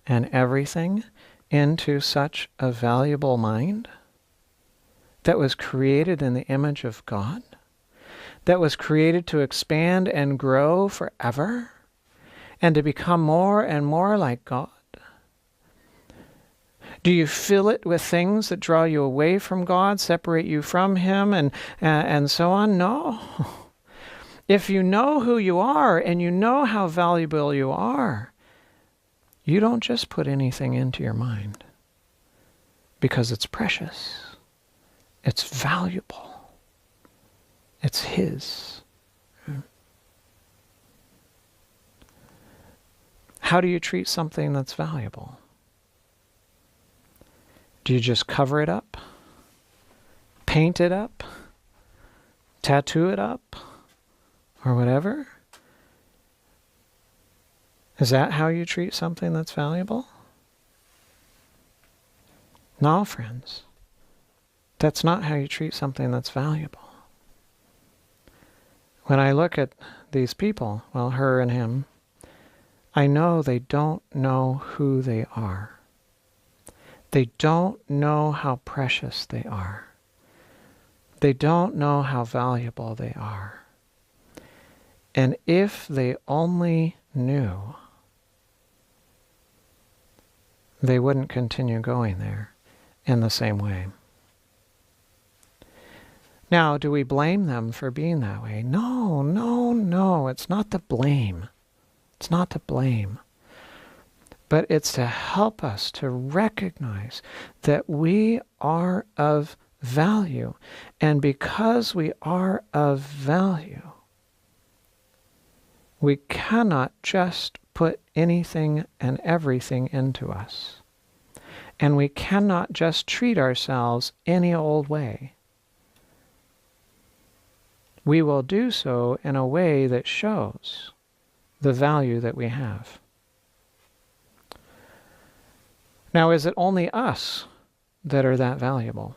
and everything into such a valuable mind that was created in the image of God, that was created to expand and grow forever and to become more and more like God? Do you fill it with things that draw you away from God, separate you from Him, and so on? No. If you know who you are and you know how valuable you are, you don't just put anything into your mind because it's precious. It's valuable. It's His. How do you treat something that's valuable? Do you just cover it up? Paint it up? Tattoo it up? Or whatever? Is that how you treat something that's valuable? No, friends. That's not how you treat something that's valuable. When I look at these people, well, her and him, I know they don't know who they are. They don't know how precious they are. They don't know how valuable they are. And if they only knew, they wouldn't continue going there in the same way. Now, do we blame them for being that way? No, no, no. It's not to blame. It's not to blame. But it's to help us to recognize that we are of value. And because we are of value, we cannot just put anything and everything into us. And we cannot just treat ourselves any old way. We will do so in a way that shows the value that we have. Now, is it only us that are that valuable?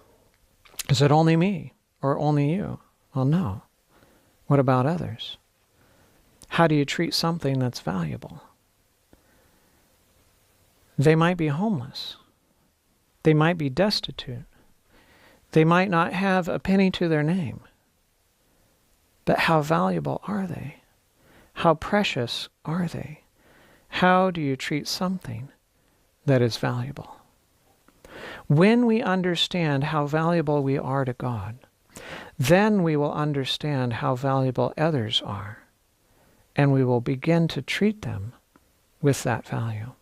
Is it only me or only you? Well, no. What about others? How do you treat something that's valuable? They might be homeless. They might be destitute. They might not have a penny to their name. But how valuable are they? How precious are they? How do you treat something that is valuable? When we understand how valuable we are to God, then we will understand how valuable others are, and we will begin to treat them with that value.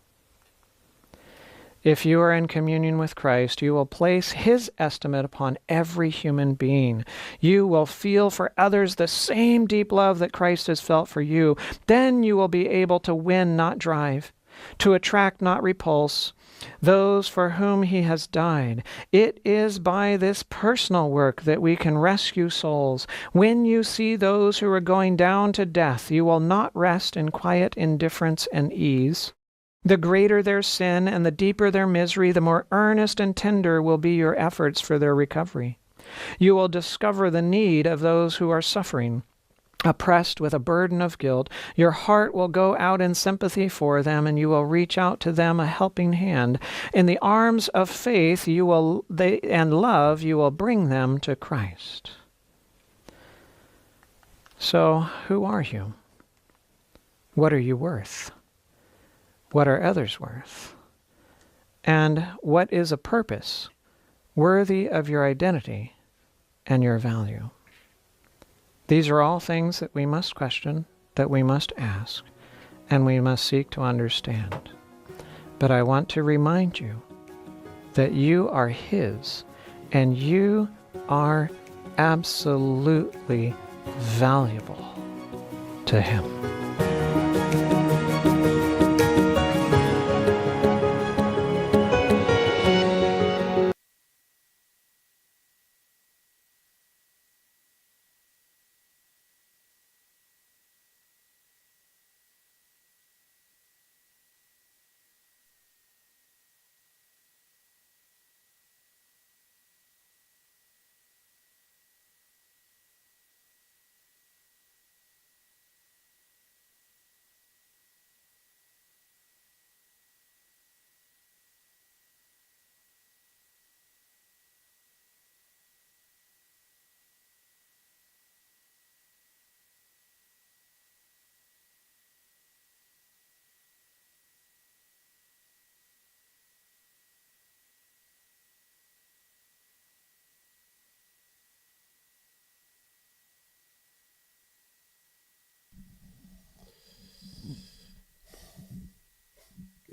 If you are in communion with Christ, you will place His estimate upon every human being. You will feel for others the same deep love that Christ has felt for you. Then you will be able to win, not drive, to attract, not repulse, those for whom He has died. It is by this personal work that we can rescue souls. When you see those who are going down to death, you will not rest in quiet indifference and ease. The greater their sin and the deeper their misery, the more earnest and tender will be your efforts for their recovery. You will discover the need of those who are suffering, oppressed with a burden of guilt. Your heart will go out in sympathy for them, and you will reach out to them a helping hand. In the arms of faith and love, you will bring them to Christ. So, who are you? What are you worth? What are others worth? And what is a purpose worthy of your identity and your value? These are all things that we must question, that we must ask, and we must seek to understand. But I want to remind you that you are His, and you are absolutely valuable to Him.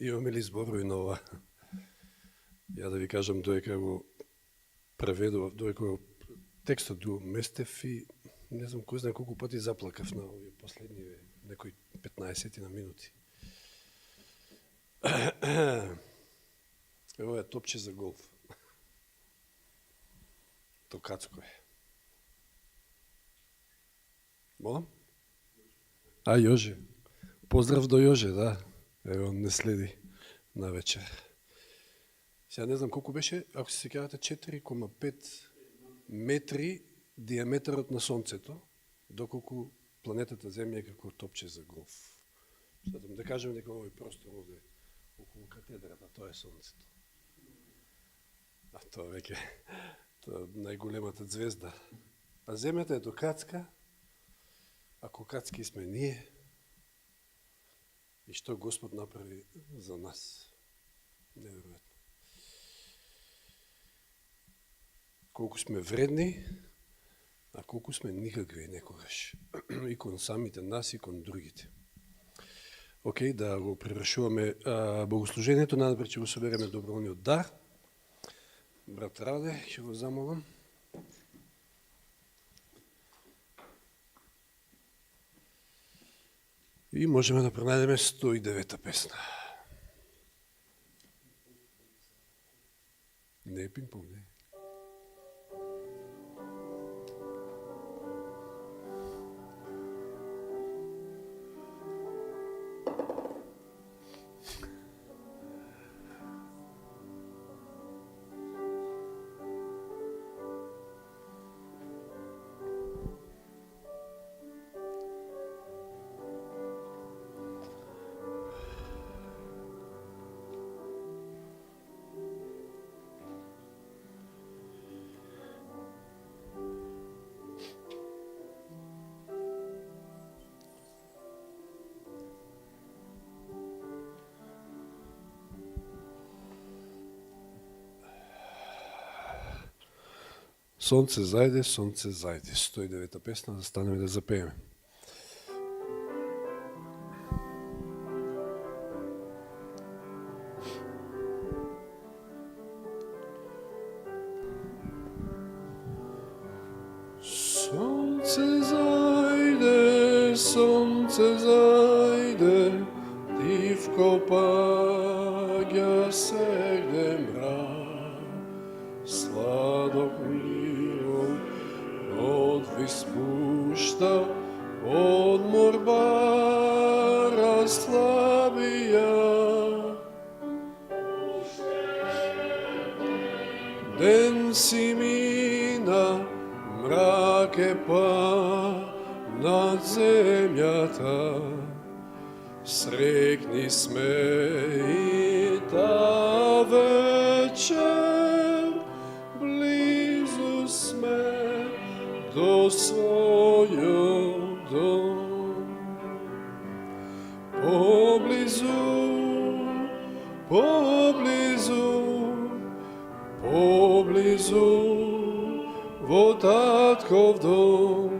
Имаме ли зборови на ова? Ја да ви кажам, доека го преведував, доека го текстот го местев и не знам кој знае колку пати заплакав на овие последни некои 15 на минути. Ево е топче за голф. То кацко е. Молам? А, Јоже. Поздрав до Јоже, да. Ево, он не следи на вечер. Сега не знам колку беше, ако се сеќавате, 4,5 метри диаметрот на Сонцето, доколку планетата Земја е како топче за голф. Штатам, да кажем дека овој простор овде околу катедрата, тоа е Сонцето. А тоа веќе тоа најголемата звезда. А Земјата е до кацка, ако кацки сме ние, и што Господ направи за нас. Неверојатно. Колку сме вредни, а колку сме никакви некогаш. И кон самите нас, и кон другите. Океј, да го превршуваме богослужението, надпред ќе го собереме доброволниот дар. Брат Раде, ќе го замолам. И можеме да пронајдеме 109-та песна. Не е пинг-понг, не. Сонце зајде, 109-та песна, да станеме да запееме. Сонце зајде, тивко паѓа сегде мрак, сладок испушта, одмор бара слабија. Ден си мина, мрак е па над земјата, срекни сме и та вечер, близу сме до својот дом. Поблизу во татков дом,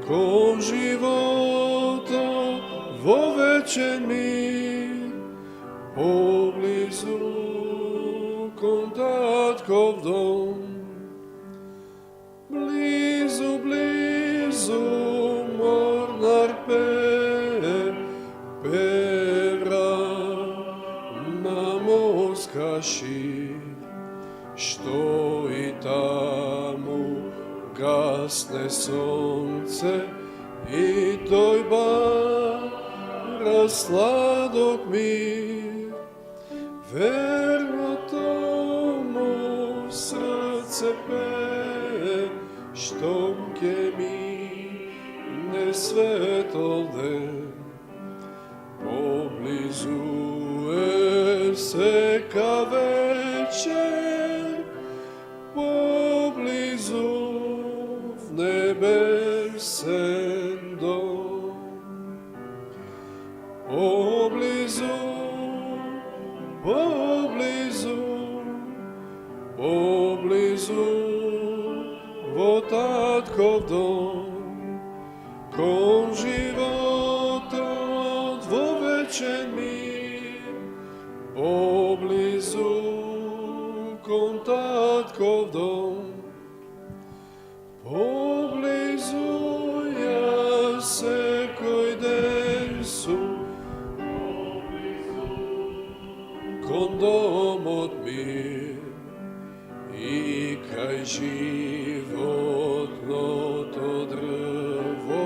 кон живото во вечен мир. Поблизу кон татков дом, blizu mornar pevra na morska šir, što i tamo gasne sonce i toj bara sladok mir. Verno tomu srce što ke mi ne svetolde, poblizu je seka večer, poblizu v nebesen dom. Poblizu vo tatkov dom, kon života vo večen mir. Поблизу кон татков дом, поблизу ја секој ден сум, кон домот мир и кај животното дрво,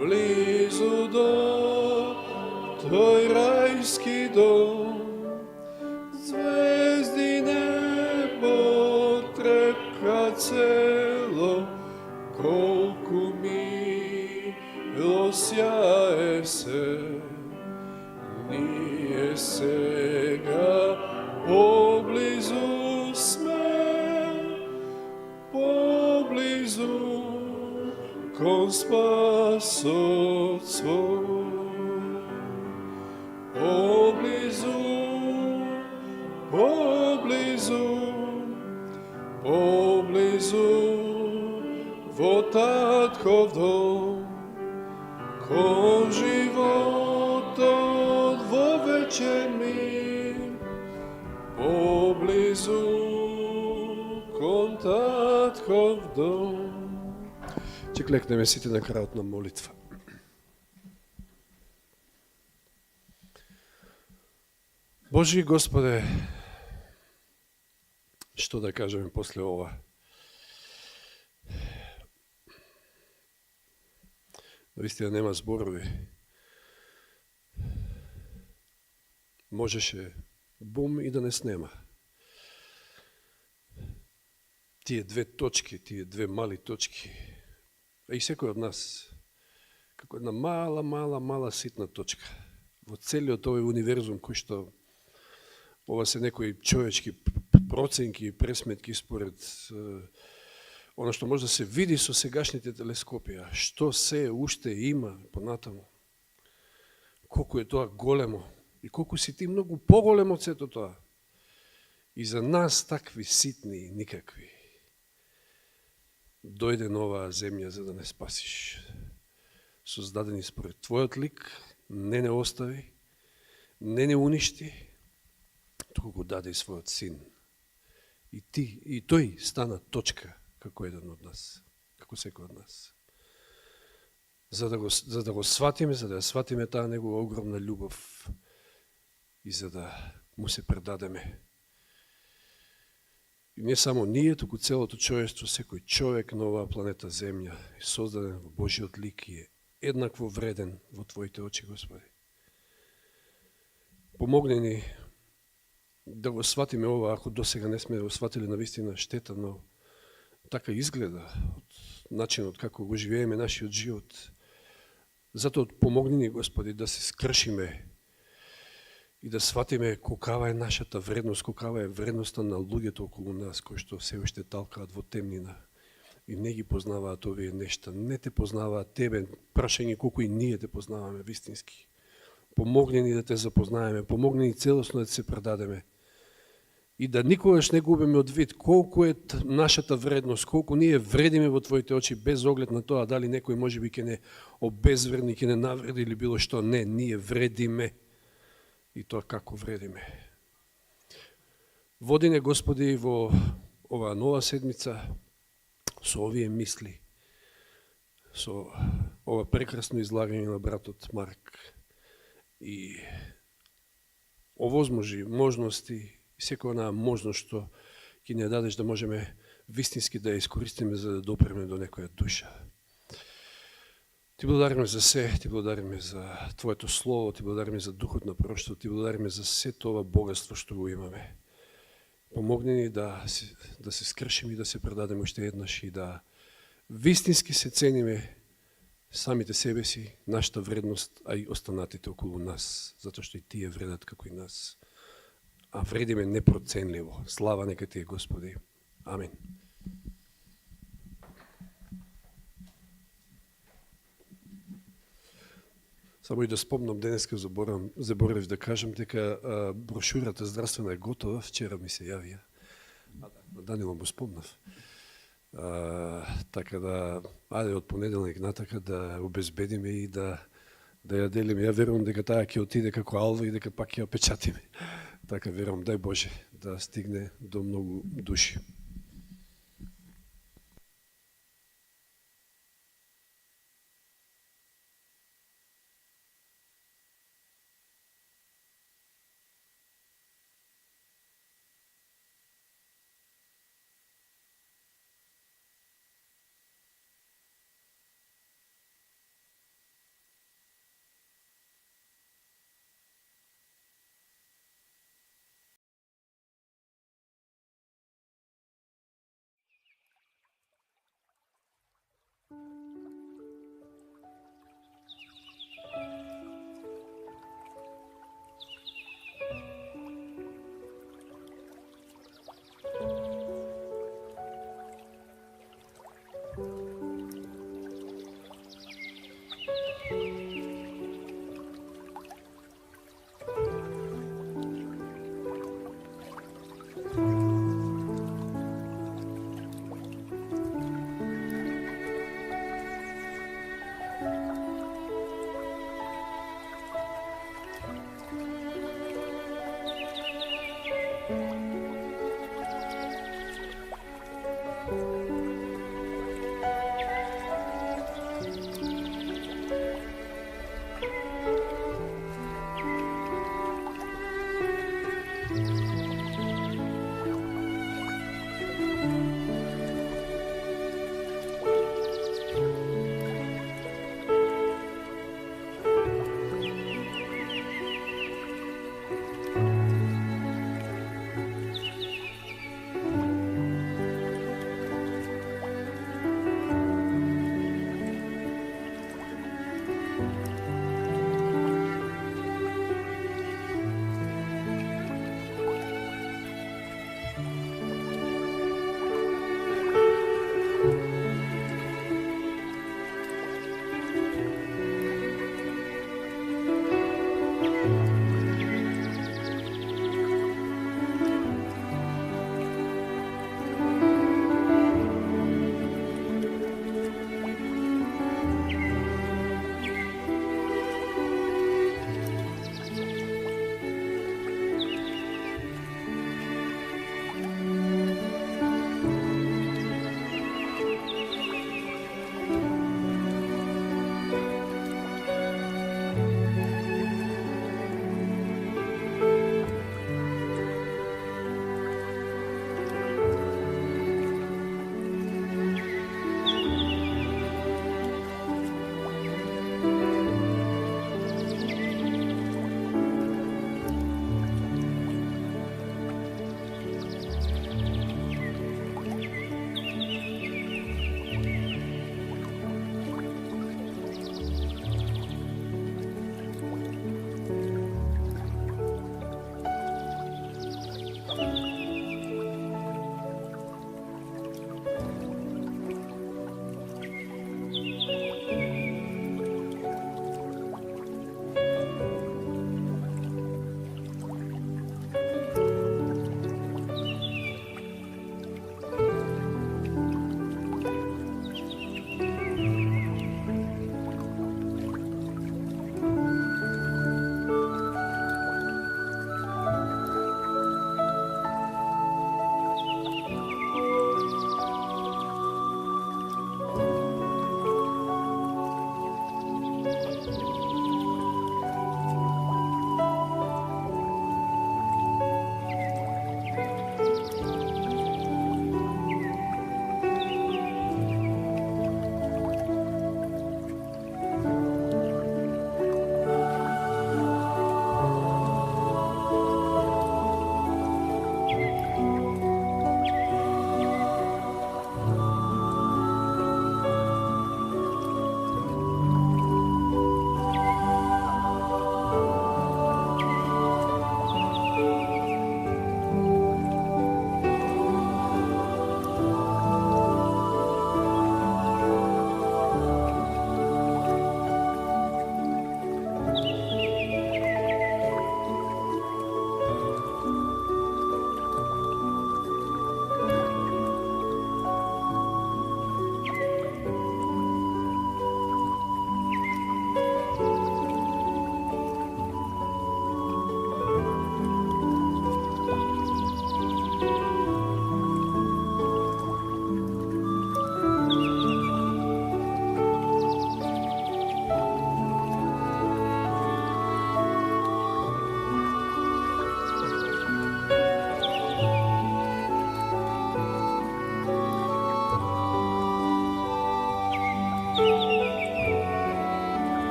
близу до тој рајски дом. Звезди небо трепка цело, колку мило сјае се. Ние сега поблизу сме, поблизу кон спасот свој. Поблизу, поблизу, поблизу во татков дом, кон животот во вечен мир, поблизу кон татков дом. Ќе клекнеме сите на крајот на молитва. Божи Господе, што да кажеме после ова? Наистина нема зборови. Можеше бум и да не снема. Тие две точки, тие две мали точки, а и секој од нас, како една мала ситна точка во целиот овој универзум кој што ова се некои човечки проценки и пресметки според оно што може да се види со сегашните телескопи, а што се уште има понатаму. Колку е тоа големо и колку си ти многу поголем од сето тоа. И за нас такви ситни и никакви. Дојде на оваа земја за да не спасиш. Создадени според твојот лик, не остави, не уништи, туку го даде и својот син. И ти, и тој стана точка како еден од нас, како секој од нас. За да го сватиме, за да ја сватиме таа негова огромна љубов и за да му се предадеме. И не само ние, туку целото човештво, секој човек на оваа планета Земја е создаден во Божиот лик и е еднакво вреден во Твоите очи, Господи. Помогни ни да го сватиме ова, ако досега не сме го сватили на вистина штета, но така изгледа од начинот како го живееме нашиот живот. Затоа помогни ни, Господи, да се скршиме и да сватиме колкава е нашата вредност, колкава е вредноста на луѓето околу нас, кои што се уште талкаат во темнина и не ги познаваат овие нешта, не те познаваат тебе, прашање колку и ние те познаваме вистински. Помогни ни да те запознаеме, помогни ни целосно да се предадеме и да никогаш не губиме од вид колку е нашата вредност, колку ние вредиме во Твоите очи, без оглед на тоа дали некој можеби ќе не обезверни, ќе не навреди или било што. Не, ние вредиме. И тоа како вредиме. Води не, Господи, во оваа нова седмица со овие мисли, со ова прекрасно излагање на братот Марк и овозможи можности, секоја онаа можност што ќе ни ја дадеш да можеме вистински да ја искористиме за да допреме до некоја душа. Ти благодариме за се, ти благодариме за Твоето Слово, ти благодариме за Духот на пророштво, ти благодариме за сето ова богатство што го имаме. Помогни ни да се скршиме и да се предадеме уште еднаш и да вистински се цениме самите себе си, нашата вредност, а и останатите околу нас, затоа што и тие вредат како и нас. А вредиме непроценливо. Слава нека Ти е, Господи. Амин. Само и да спомнам, денеска заборавив да кажам дека брошурата здравствена е готова, вчера ми се јавија. На Данило му спомнав. Така да, ајде од понеделник натака да обезбедиме и да да ја делиме. Ја верувам дека таа ќе отиде како алва и дека пак ќе ја печатиме. Така верувам, дај Боже, да стигне до многу души.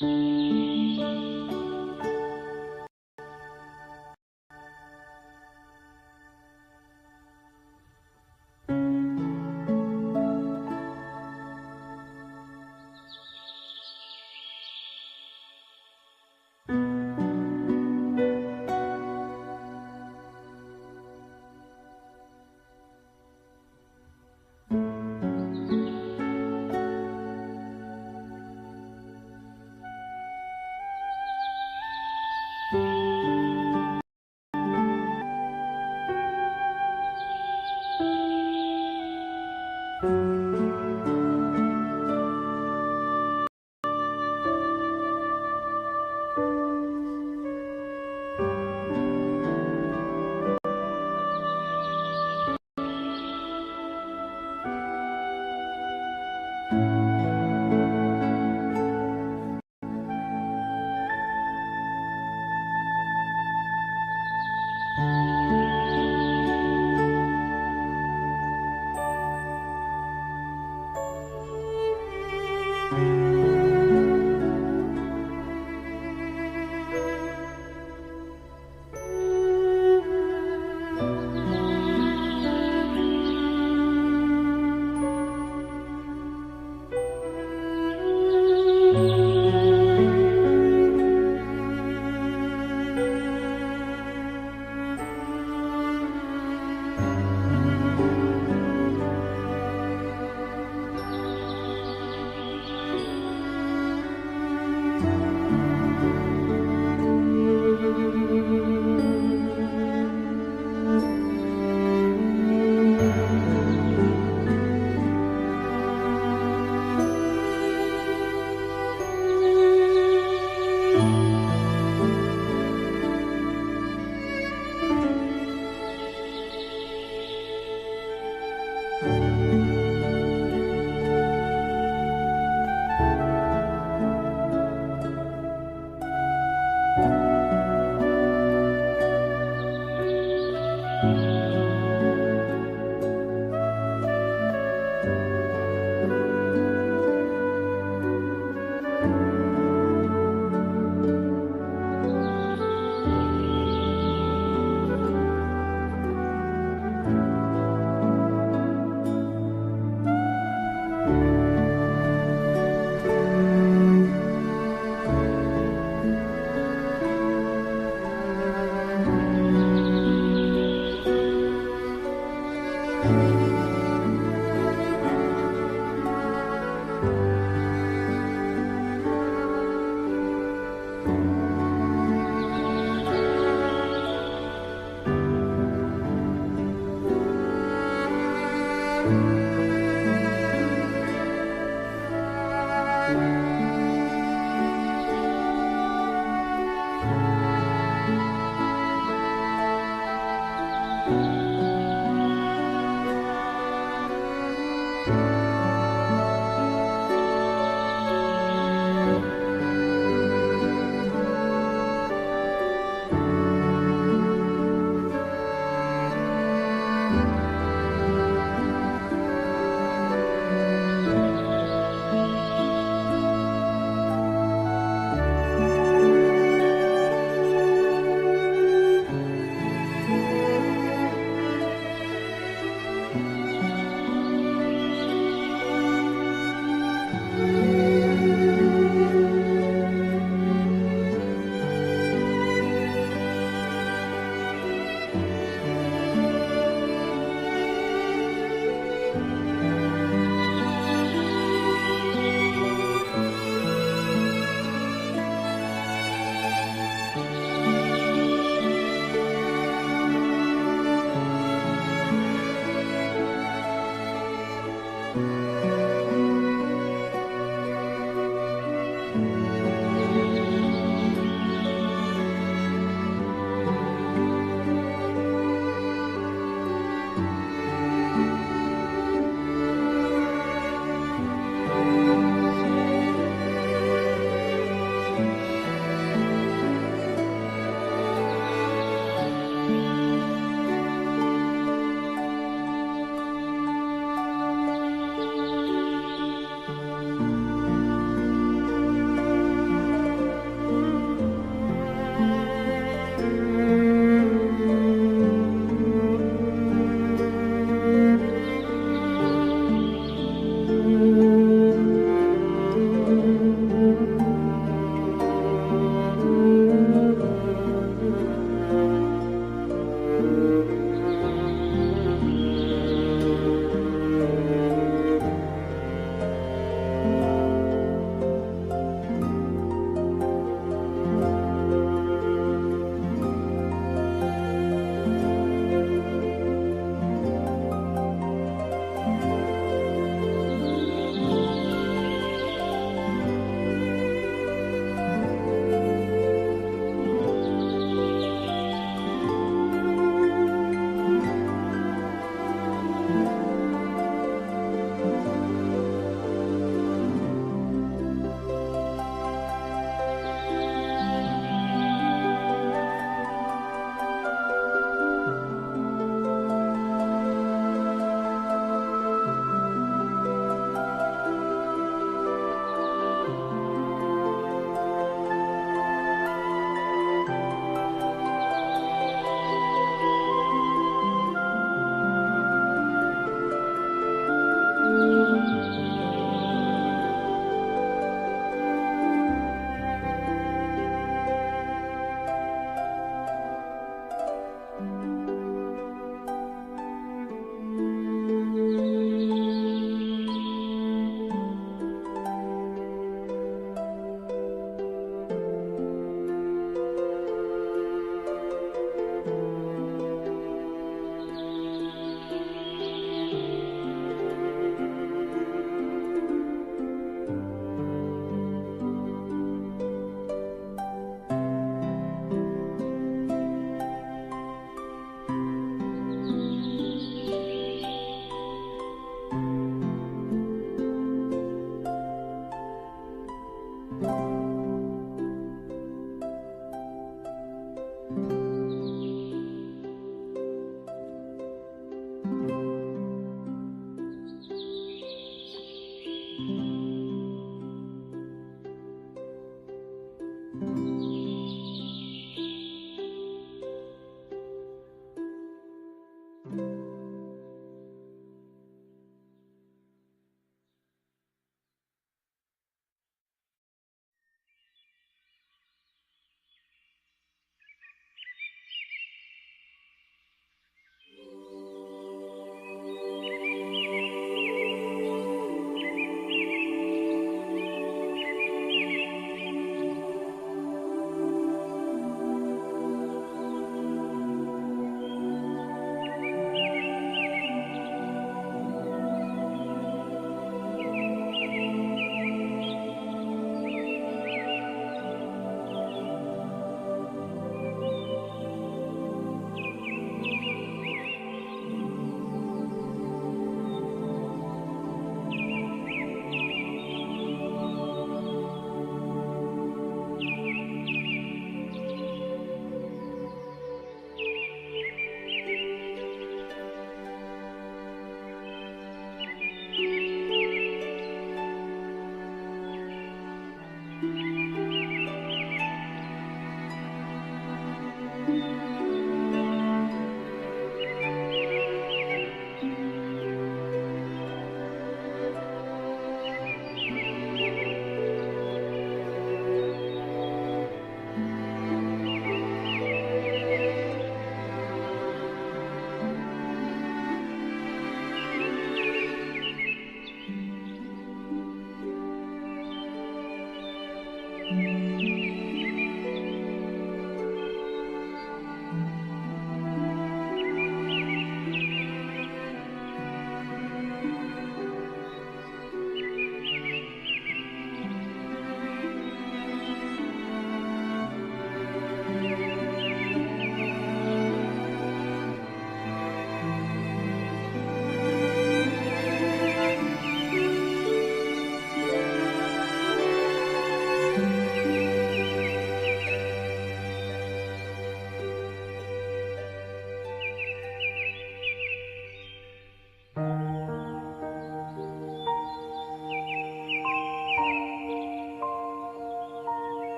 Amen.